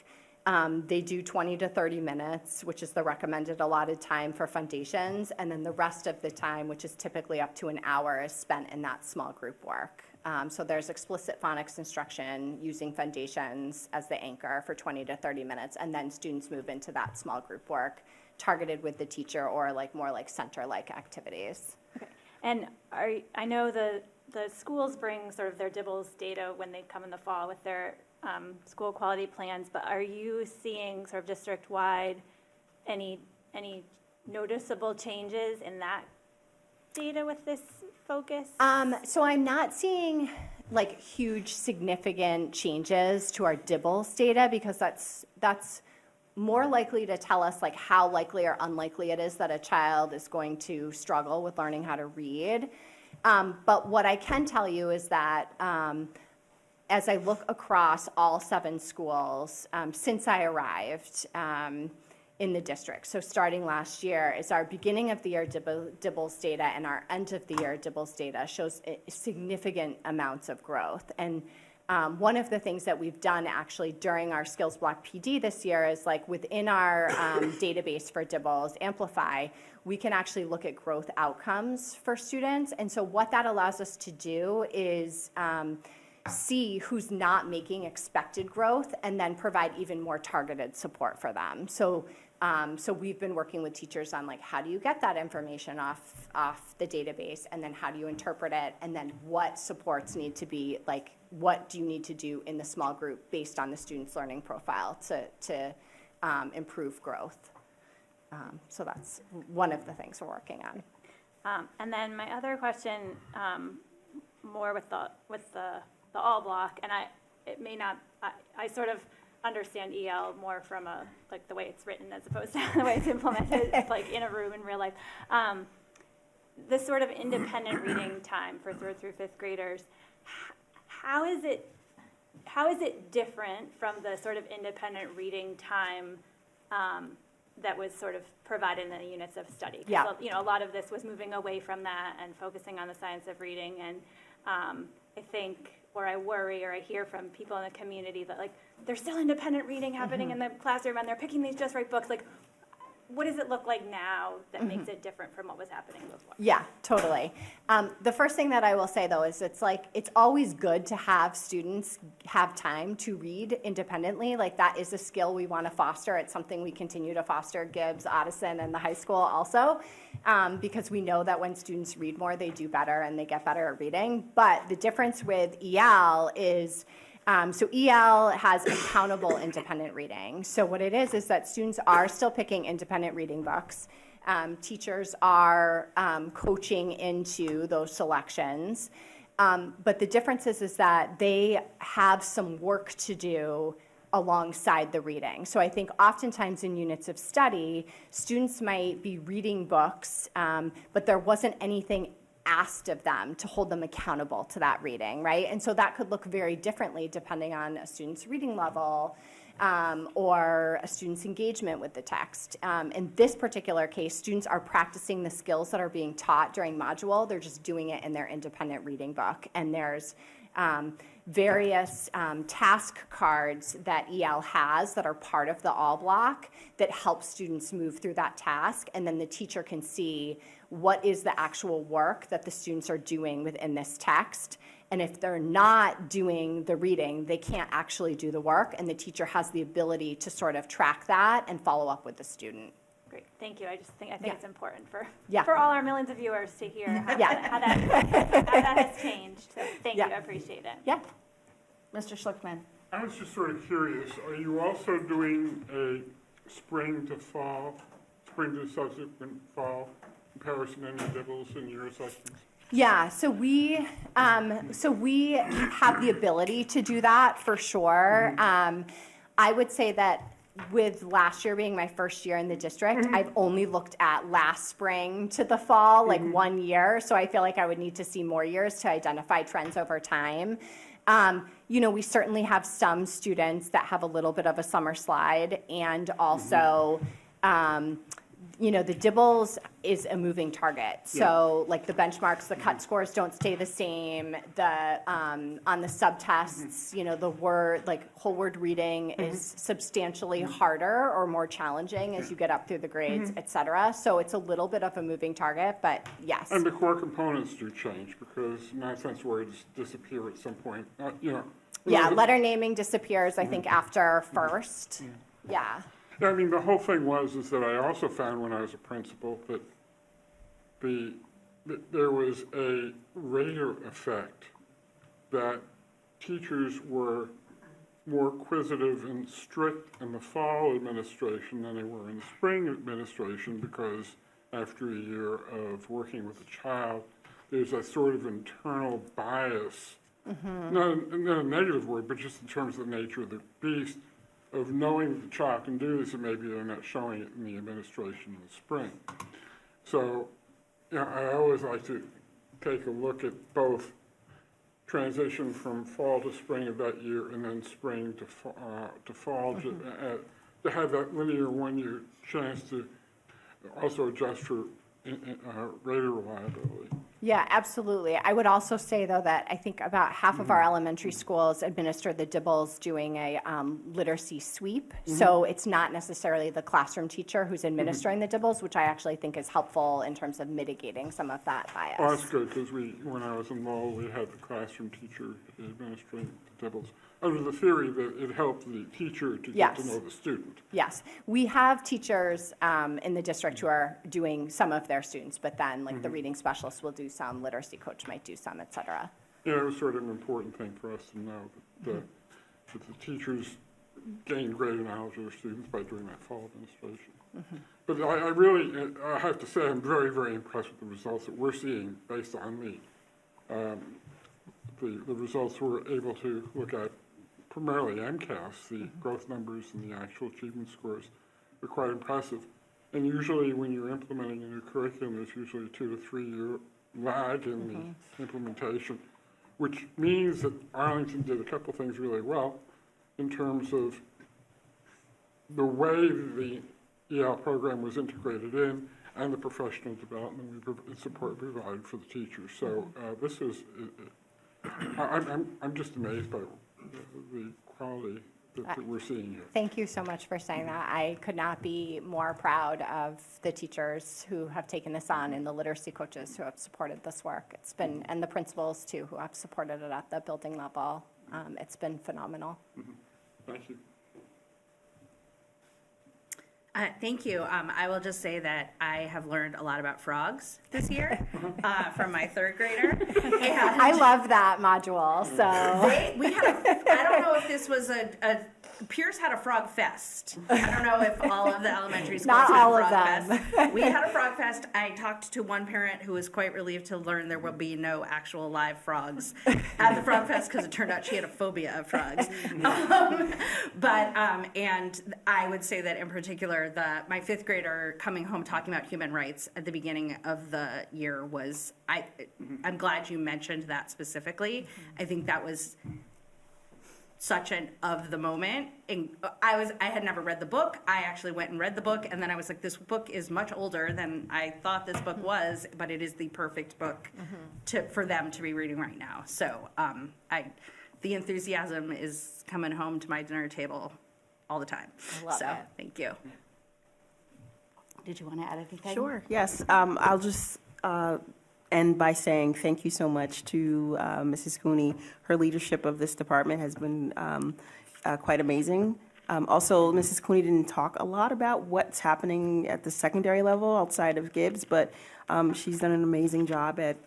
they do 20 to 30 minutes, which is the recommended allotted time for Foundations. And then the rest of the time, which is typically up to an hour, is spent in that small group work. So there's explicit phonics instruction using Foundations as the anchor for 20 to 30 minutes. And then students move into that small group work targeted with the teacher or like more like center-like activities. Okay. And I know the schools bring sort of their DIBELS data when they come in the fall with their school quality plans, but are you seeing sort of district-wide any noticeable changes in that data with this focus? So I'm not seeing like huge significant changes to our DIBELS data because that's more likely to tell us like how likely or unlikely it is that a child is going to struggle with learning how to read. But what I can tell you is that as I look across all 7 schools since I arrived in the district, so starting last year, is our beginning of the year DIBELS data and our end of the year DIBELS data shows significant amounts of growth. And one of the things that we've done actually during our Skills Block PD this year is like within our database for DIBELS, Amplify, we can actually look at growth outcomes for students. And so what that allows us to do is see who's not making expected growth and then provide even more targeted support for them. So we've been working with teachers on like, how do you get that information off the database, and then how do you interpret it, and then what supports need to be, like, what do you need to do in the small group based on the student's learning profile to improve growth. So that's one of the things we're working on. And then my other question, more with the all block, and I sort of understand EL more from like the way it's written as opposed to the way it's implemented, like in a room in real life. This sort of independent reading time for 3rd through 5th graders, how is it different from the sort of independent reading time that was sort of provided in the units of study? Yeah. So, a lot of this was moving away from that and focusing on the science of reading, and I think, or I worry, or I hear from people in the community that like there's still independent reading happening in the classroom and they're picking these just right books. Like, what does it look like now that makes it different from what was happening before? Yeah, totally. The first thing that I will say though is it's always good to have students have time to read independently. Like that is a skill we want to foster. It's something we continue to foster, Gibbs, Addison, and the high school also, because we know that when students read more, they do better and they get better at reading. But the difference with EL is so EL has accountable independent reading. So what it is that students are still picking independent reading books. Teachers are coaching into those selections. But the difference is that they have some work to do alongside the reading. So I think oftentimes in units of study, students might be reading books, but there wasn't anything asked of them to hold them accountable to that reading, right? And so that could look very differently depending on a student's reading level or a student's engagement with the text. In this particular case, students are practicing the skills that are being taught during module. They're just doing it in their independent reading book. And there's various task cards that EL has that are part of the all block that help students move through that task, and then the teacher can see what is the actual work that the students are doing within this text. And if they're not doing the reading, they can't actually do the work, and the teacher has the ability to sort of track that and follow up with the student. Great, thank you. I think it's important for all our millions of viewers to hear how that has changed. So thank you, I appreciate it. Yeah. Mr. Schlickman. I was just sort of curious, are you also doing a spring to subsequent fall comparison in your DIBELS in your assessments? Yeah, so we have the ability to do that for sure. I would say that with last year being my first year in the district, I've only looked at last spring to the fall, like 1 year. So I feel like I would need to see more years to identify trends over time. We certainly have some students that have a little bit of a summer slide, and also the DIBELS is a moving target. So like the benchmarks, the cut scores don't stay the same. The on the subtests, the word, like whole word reading is substantially harder or more challenging as you get up through the grades, et cetera. So it's a little bit of a moving target, but yes. And the core components do change because nonsense words disappear at some point, Yeah, letter naming disappears, I think, after first. Yeah. I mean, the whole thing is that I also found when I was a principal that the there was a radar effect that teachers were more acquisitive and strict in the fall administration than they were in the spring administration, because after a year of working with a child, there's a sort of internal bias, not a negative word, but just in terms of the nature of the beast, of knowing that the child can do this, and maybe they're not showing it in the administration in the spring. So, I always like to take a look at both transition from fall to spring of that year, and then spring to fall, to have that linear 1 year chance to also adjust for radar reliability. Yeah, absolutely. I would also say, though, that I think about half of our elementary schools administer the DIBELS doing a literacy sweep. So it's not necessarily the classroom teacher who's administering the DIBELS, which I actually think is helpful in terms of mitigating some of that bias. Oh, that's good, because when I was involved, we had the classroom teacher administering the DIBELS, under the theory that it helped the teacher to get to know the student. Yes. We have teachers in the district who are doing some of their students, but then like the reading specialist will do some, literacy coach might do some, et cetera. Yeah, it was sort of an important thing for us to know that the teachers gain greater knowledge of their students by doing that fall administration. But I have to say, I'm very, very impressed with the results that we're seeing based on the results we're able to look at, primarily MCAS, the growth numbers and the actual achievement scores are quite impressive. And usually when you're implementing a new curriculum, there's usually a 2 to 3 year lag in the implementation, which means that Arlington did a couple things really well in terms of the way the EL program was integrated in and the professional development support provided for the teachers. So this is, I'm just amazed by the quality that we're seeing here. Thank you so much for saying that. I could not be more proud of the teachers who have taken this on and the literacy coaches who have supported this work. It's been, and the principals too, who have supported it at the building level. It's been phenomenal. Thank you. Thank you. I will just say that I have learned a lot about frogs this year from my third grader. And I love that module. So I don't know if this was Pierce had a frog fest. I don't know if all of the elementary schools Not had all a of frog them. fest. We had a frog fest. I talked to one parent who was quite relieved to learn there will be no actual live frogs at the frog fest, because it turned out she had a phobia of frogs. And I would say that in particular, my fifth grader coming home talking about human rights at the beginning of the year was, I'm glad you mentioned that specifically. I think that was such an of the moment. And I had never read the book. I actually went and read the book, and then I was like, this book is much older than I thought this book was, but it is the perfect book for them to be reading right now. So the enthusiasm is coming home to my dinner table all the time. I love it. Thank you. Did you want to add anything? Sure, yes. I'll just end by saying thank you so much to Mrs. Cooney. Her leadership of this department has been quite amazing. Also, Mrs. Cooney didn't talk a lot about what's happening at the secondary level outside of Gibbs, but she's done an amazing job at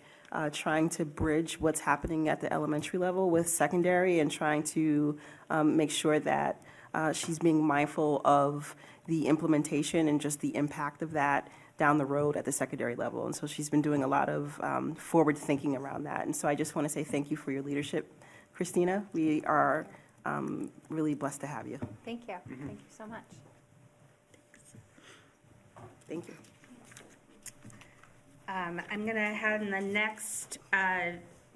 trying to bridge what's happening at the elementary level with secondary, and trying to make sure that she's being mindful of the implementation and just the impact of that down the road at the secondary level. And so she's been doing a lot of forward thinking around that. And so I just want to say thank you for your leadership, Christina. We are really blessed to have you. Thank you. Thank you so much. Thank you. I'm going to hand the next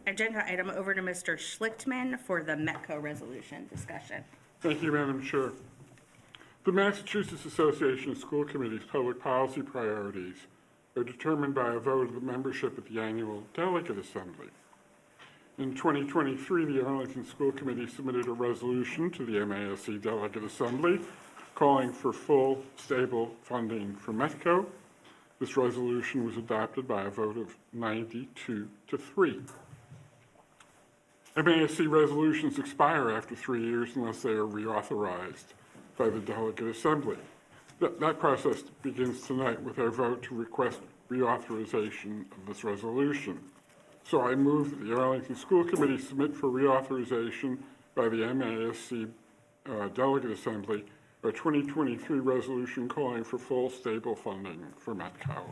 agenda item over to Mr. Schlichtman for the METCO resolution discussion. Thank you, Madam Chair. The Massachusetts Association of School Committees' public policy priorities are determined by a vote of the membership at the annual Delegate Assembly. In 2023, the Arlington School Committee submitted a resolution to the MASC Delegate Assembly calling for full, stable funding for METCO. This resolution was adopted by a vote of 92 to 3. MASC resolutions expire after 3 years unless they are reauthorized by the Delegate Assembly. That process begins tonight with our vote to request reauthorization of this resolution. So I move that the Arlington School Committee submit for reauthorization by the MASC Delegate Assembly a 2023 resolution calling for full stable funding for Metco.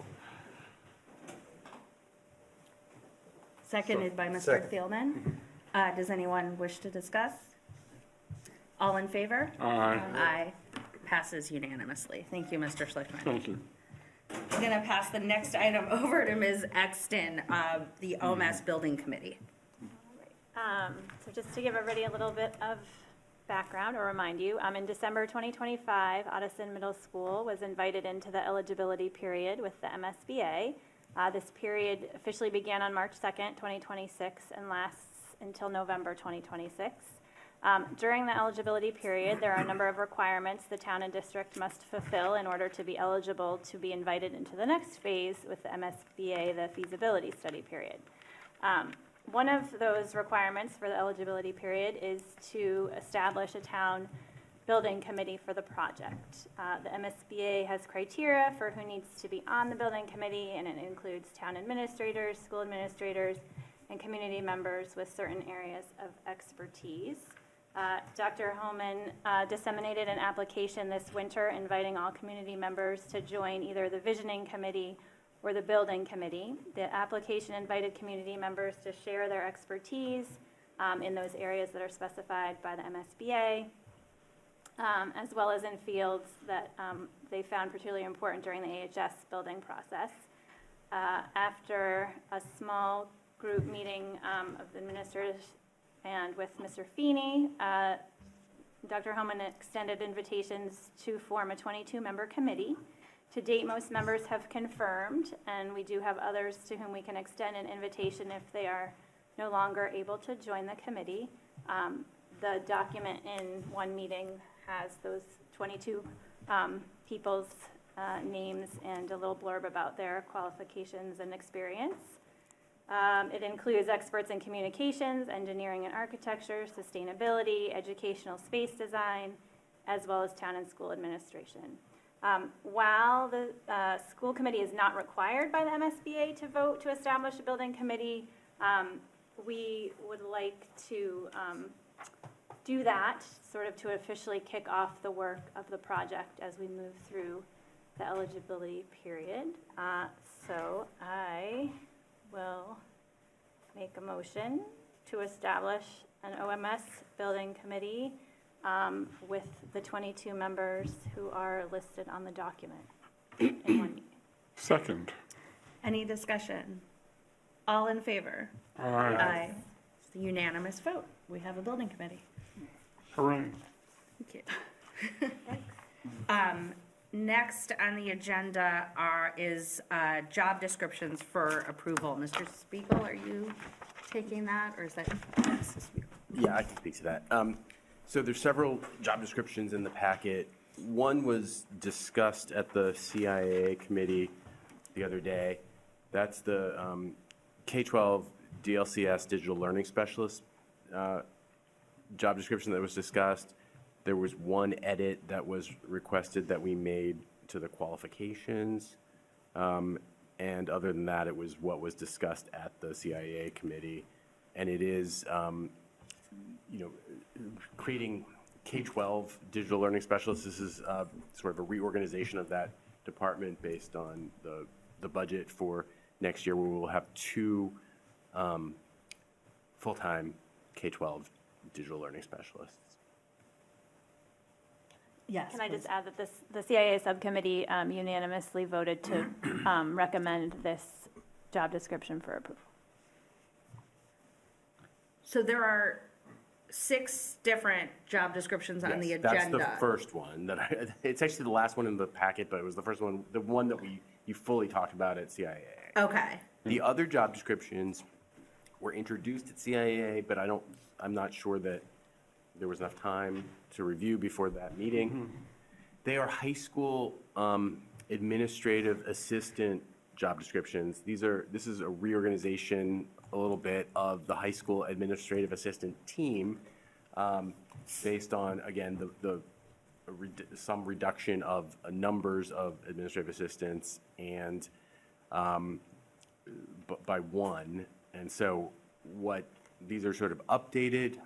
Seconded by Mr. Second. Thielman. Does anyone wish to discuss? All in favor? Aye. Aye. Passes unanimously. Thank you, Mr. Schlichtman. Thank you. I'm going to pass the next item over to Ms. Exton, the OMS Building Committee. So just to give everybody a little bit of background or remind you, in December 2025, Addison Middle School was invited into the eligibility period with the MSBA. This period officially began on March 2nd, 2026 and lasts until November 2026. During the eligibility period, there are a number of requirements the town and district must fulfill in order to be eligible to be invited into the next phase with the MSBA, the feasibility study period. One of those requirements for the eligibility period is to establish a town building committee for the project. The MSBA has criteria for who needs to be on the building committee, and it includes town administrators, school administrators, and community members with certain areas of expertise. Dr. Holman disseminated an application this winter inviting all community members to join either the visioning committee or the building committee. The application invited community members to share their expertise in those areas that are specified by the MSBA, as well as in fields that they found particularly important during the AHS building process. After a small group meeting of the administrators and with Mr. Feeney, Dr. Homan extended invitations to form a 22-member committee. To date, most members have confirmed, and we do have others to whom we can extend an invitation if they are no longer able to join the committee. The document in one meeting has those 22 people's names and a little blurb about their qualifications and experience. It includes experts in communications, engineering and architecture, sustainability, educational space design, as well as town and school administration. While the school committee is not required by the MSBA to vote to establish a building committee, we would like to do that sort of to officially kick off the work of the project as we move through the eligibility period. So I will make a motion to establish an OMS building committee with the 22 members who are listed on the document in one meeting. Second. Any discussion? All in favor? Aye. Aye. It's a unanimous vote. We have a building committee. Hooray. Thank you. Next on the agenda is job descriptions for approval. Mr. Spiegel, are you taking that, or is that Mrs. Spiegel? Yeah, I can speak to that. So there's several job descriptions in the packet. One was discussed at the CIA committee the other day. That's the K-12 DLCS Digital Learning Specialist job description that was discussed. There was one edit that was requested that we made to the qualifications. And other than that, it was what was discussed at the CIA committee. And it is, creating K-12 digital learning specialists. This is sort of a reorganization of that department based on the budget for next year, where we will have 2 full-time K-12 digital learning specialists. Yes. Can I just add that the CIA subcommittee unanimously voted to recommend this job description for approval. So there are 6 different job descriptions on the Yes, agenda. that's the first one. It's actually the last one in the packet, but it was the first one, the one that you fully talked about at CIA. Okay. The other job descriptions were introduced at CIA, but I'm not sure that there was enough time to review before that meeting. Mm-hmm. They are high school administrative assistant job descriptions. This is a reorganization a little bit of the high school administrative assistant team based on, again, some reduction of numbers of administrative assistants and by one. And so these are sort of updated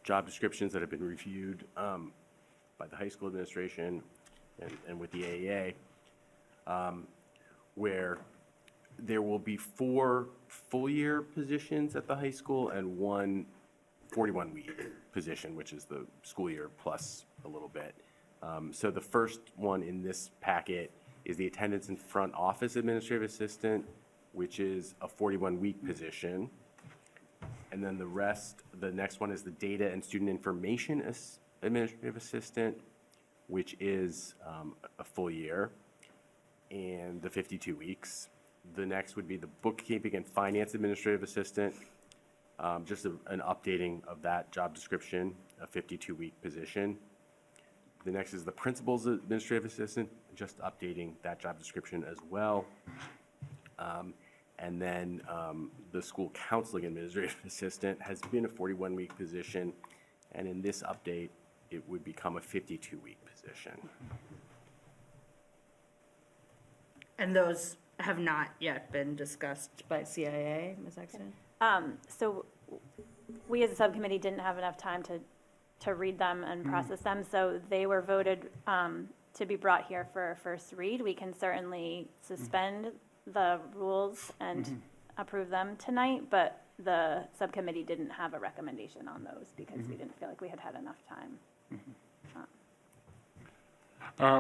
job descriptions that have been reviewed by the high school administration and with the AEA, where there will be 4 full-year positions at the high school and 1 41-week position, which is the school year plus a little bit. So the first one in this packet is the attendance and front office administrative assistant, which is a 41-week position. And then the next one is the data and student information administrative assistant, which is a full year and the 52 weeks. The next would be the bookkeeping and finance administrative assistant, just an updating of that job description, a 52-week position. The next is the principal's administrative assistant, just updating that job description as well. And then the school counseling administrative assistant has been a 41-week position, and in this update, it would become a 52-week position. And those have not yet been discussed by CIA, Ms. Exton? So we as a subcommittee didn't have enough time to read them and process them, so they were voted to be brought here for a first read. We can certainly suspend the rules and approve them tonight, but the subcommittee didn't have a recommendation on those because we didn't feel like we had had enough time.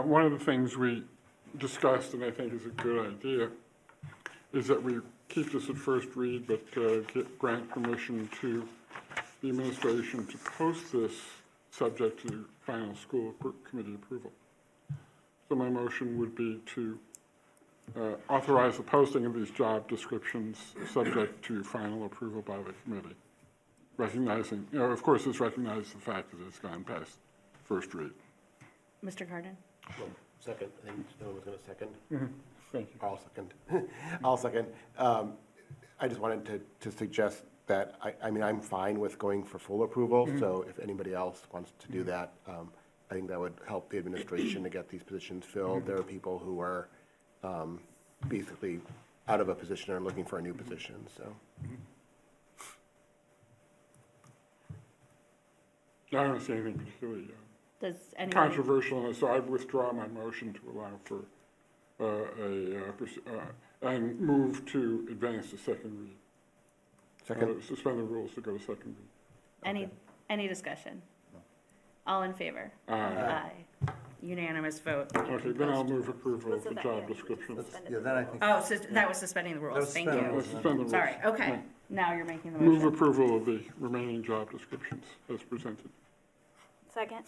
One of the things we discussed, and I think is a good idea, is that we keep this at first read, but grant permission to the administration to post this subject to final school committee approval. So my motion would be to authorize the posting of these job descriptions subject to final approval by the committee. Recognizing, of course, this recognizes the fact that it's gone past first read. Mr. Carden? Well, second. I think no one was going to second. Thank you. I'll second. I'll second. I just wanted to suggest that, I mean, I'm fine with going for full approval, so if anybody else wants to do that, I think that would help the administration to get these positions filled. There are people who are basically out of a position and are looking for a new position, so. I don't see anything particularly Does anyone? controversial, so I'd withdraw my motion to allow for and move to advance the second read. Second. Suspend the rules to go to second read. Any discussion? All in favor? Aye. Unanimous vote. Okay, then I'll move approval of the job descriptions. Yeah, then I think. Oh, that was suspending the That rules. was Thank suspending you. the rules. Suspend the rules. Sorry, okay. Right. Now you're making the Move motion. approval of the remaining job descriptions as presented. Second?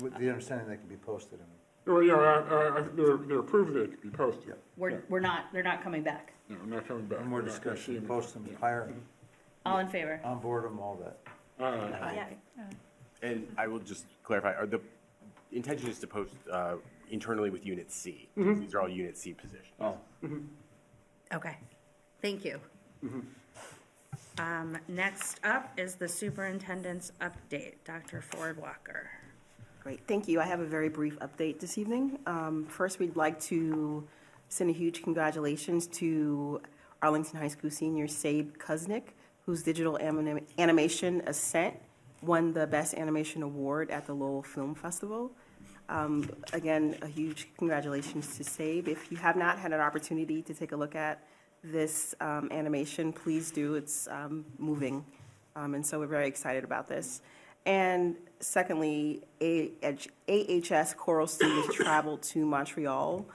With the understanding they can be posted. Well, yeah, they're approved that it can be posted. They're not coming back. No, I'm not coming back. One more We're not gonna discussion, see them. post them, hire them, All in favor? onboard them, all that. Aye. And I will just clarify, the intention is to post internally with Unit C. These are all Unit C positions. Oh. Okay, thank you. Next up is the superintendent's update. Dr. Ford Walker. Great, thank you. I have a very brief update this evening. First, we'd like to send a huge congratulations to Arlington High School senior Sabe Kuznick, whose digital animation Ascent won the Best Animation Award at the Lowell Film Festival. Again, a huge congratulations to Sabe. If you have not had an opportunity to take a look at this animation, please do. It's moving, and so we're very excited about this. And secondly, AHS choral students traveled to Montreal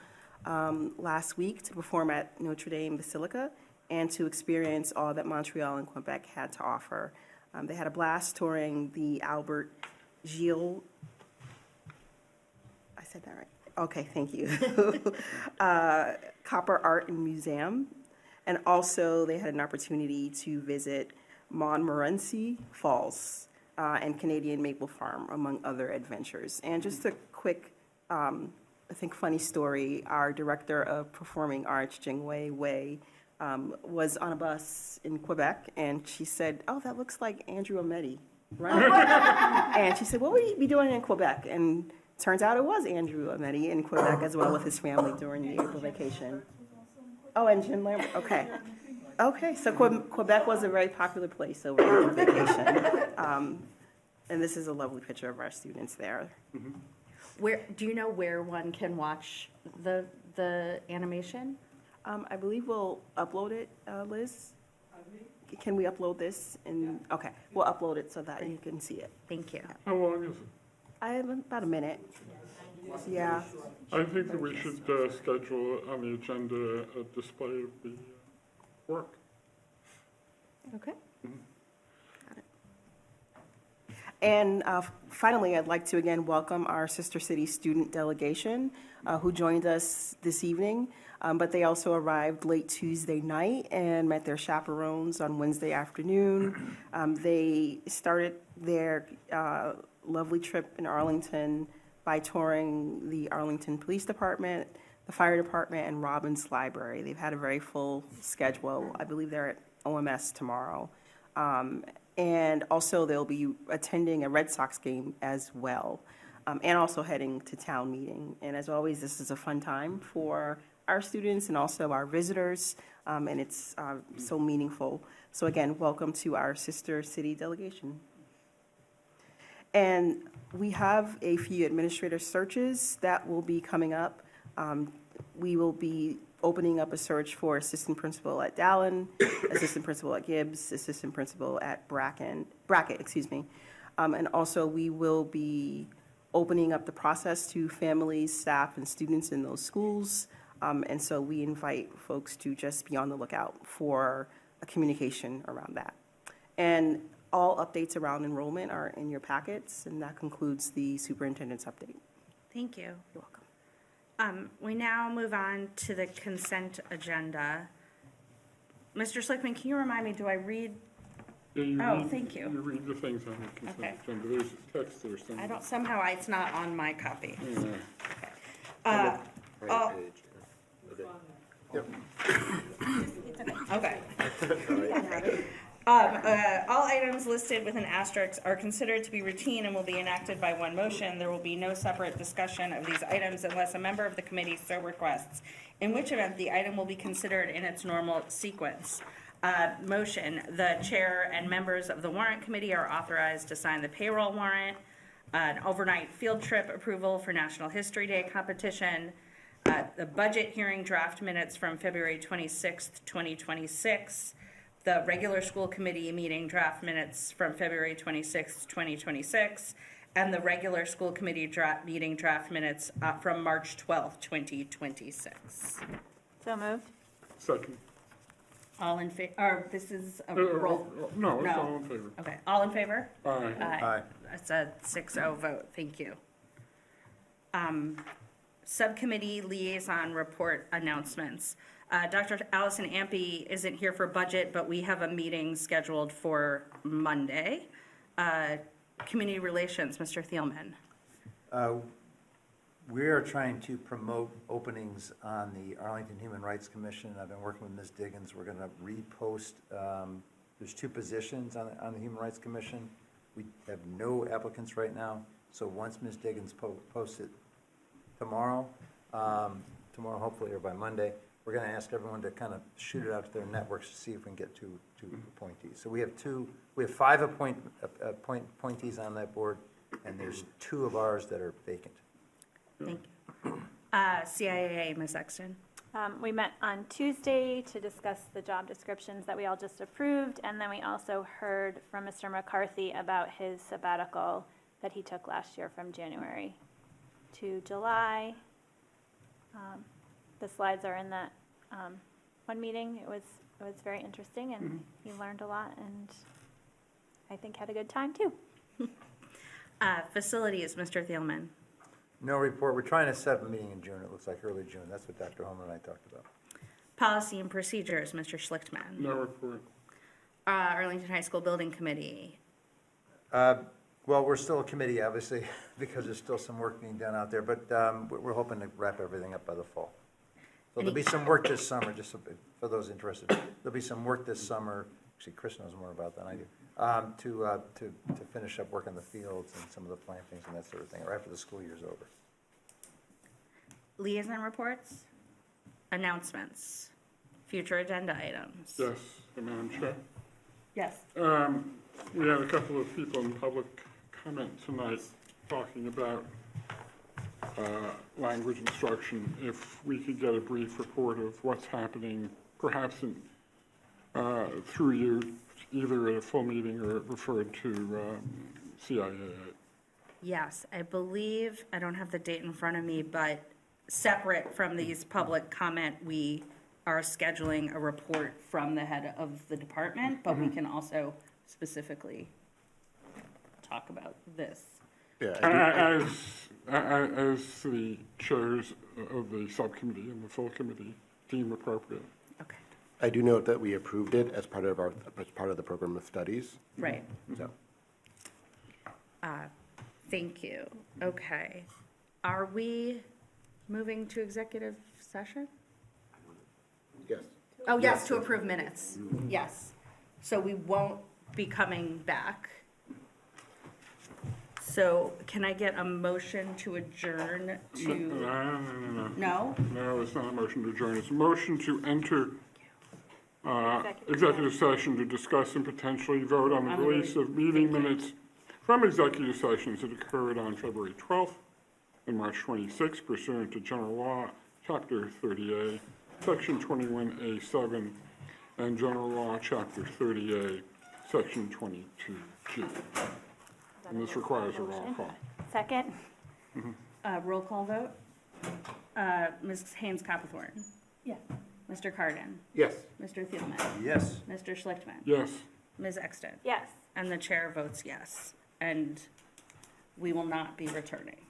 last week to perform at Notre Dame Basilica and to experience all that Montreal and Quebec had to offer. They had a blast touring the Albert Gilles, I said that right? Okay, thank you. Copper Art and Museum. And also they had an opportunity to visit Montmorency Falls and Canadian Maple Farm, among other adventures. And just a quick, I think, funny story. Our director of performing arts, Jingwei Wei, was on a bus in Quebec, and she said, "Oh, that looks like Andrew Ameti." Right? And she said, "What would he be doing in Quebec?" And turns out it was Andrew Ameti in Quebec as well with his family during the April vacation. Oh, and Jim Lambert, okay. Okay, so Quebec was a very popular place over there on vacation. And this is a lovely picture of our students there. Do you know where one can watch the animation? I believe we'll upload it, Liz. Can we upload this? Okay, we'll upload it so that you can see it. Thank you. How long is it? I have about a minute. Yeah. I think that we should schedule on the agenda a display of the work. Okay. Got it. And finally, I'd like to again welcome our Sister City student delegation who joined us this evening. But they also arrived late Tuesday night and met their chaperones on Wednesday afternoon. They started their lovely trip in Arlington by touring the Arlington Police Department, the Fire Department, and Robbins Library. They've had a very full schedule. I believe they're at OMS tomorrow. And also they'll be attending a Red Sox game as well, and also heading to town meeting. And as always, this is a fun time for our students and also our visitors, and it's so meaningful. So again, welcome to our Sister City delegation. And we have a few administrator searches that will be coming up. We will be opening up a search for assistant principal at Dallin, assistant principal at Gibbs, assistant principal at Brackett, and also we will be opening up the process to families, staff, and students in those schools. And so we invite folks to just be on the lookout for a communication around that. And all updates around enrollment are in your packets, and that concludes the superintendent's update. Thank you. You're welcome. We now move on to the consent agenda. Mr. Schlickman, can you remind me, do I read? Yeah, thank you. You read the things on the consent agenda. There's a text there somewhere. I don't, somehow it's not on my copy. Yeah. Okay. All items listed with an asterisk are considered to be routine and will be enacted by one motion. There will be no separate discussion of these items unless a member of the committee so requests, in which event the item will be considered in its normal sequence. Motion, the chair and members of the warrant committee are authorized to sign the payroll warrant, an overnight field trip approval for National History Day competition, the budget hearing draft minutes from February 26th, 2026, the regular school committee meeting draft minutes from February 26th, 2026, and the regular school committee meeting draft minutes from March 12th, 2026. So moved. Second. All in favor, or this is a roll? No, it's all in favor. Okay, all in favor? Aye. Aye. That's a 6-0 vote, thank you. Subcommittee liaison report announcements. Dr. Allison Ampe isn't here for budget, but we have a meeting scheduled for Monday. Community relations, Mr. Thielman. We are trying to promote openings on the Arlington Human Rights Commission. I've been working with Ms. Diggins. We're going to repost. There's 2 positions on the Human Rights Commission. We have no applicants right now. So once Ms. Diggins posts it tomorrow hopefully, or by Monday, we're going to ask everyone to kind of shoot it out to their networks to see if we can get 2 appointees. So we have 5 appointees on that board, and there's 2 of ours that are vacant. Thank you. CIAA, Ms. Exton. We met on Tuesday to discuss the job descriptions that we all just approved, and then we also heard from Mr. McCarthy about his sabbatical that he took last year from January to July. The slides are in that one meeting. It was very interesting, and he learned a lot, and I think had a good time too. Facilities, Mr. Thielman. No report. We're trying to set up a meeting in June. It looks like early June. That's what Dr. Holman and I talked about. Policy and procedures, Mr. Schlichtman. No report. Arlington High School Building Committee. Well, we're still a committee, obviously, because there's still some work being done out there, but we're hoping to wrap everything up by the fall. So there'll be some work this summer, just for those interested. There'll be some work this summer, actually Chris knows more about that than I do, to finish up work in the fields and some of the plantings and that sort of thing, or after the school year's over. Liaison reports. Announcements. Future agenda items. Yes, Madam Chair. Yes. We had a couple of people in public comment tonight talking about language instruction. If we could get a brief report of what's happening, perhaps through you, either at a full meeting or referred to CIAA. Yes, I believe, I don't have the date in front of me, but separate from these public comment, we are scheduling a report from the head of the department, but we can also specifically talk about this. Yeah, as the chairs of the subcommittee and the full committee deem appropriate. Okay. I do note that we approved it as part of the program of studies. Right. So. Thank you. Okay. Are we moving to executive session? Yes. Oh, yes, to approve minutes. Yes. So we won't be coming back. So can I get a motion to adjourn to? No? No, it's not a motion to adjourn. It's a motion to enter executive session to discuss and potentially vote on the release of meeting minutes from executive sessions that occurred on February 12th and March 26th pursuant to General Law, Chapter 30A, Section 21A7, and General Law, Chapter 30A, Section 22G. And this requires a roll call. Second? Roll call vote. Ms. Haynes-Copperthorne. Yeah. Mr. Carden. Yes. Mr. Thielman. Yes. Mr. Schlichtman. Yes. Ms. Exton. Yes. And the chair votes yes. And we will not be returning.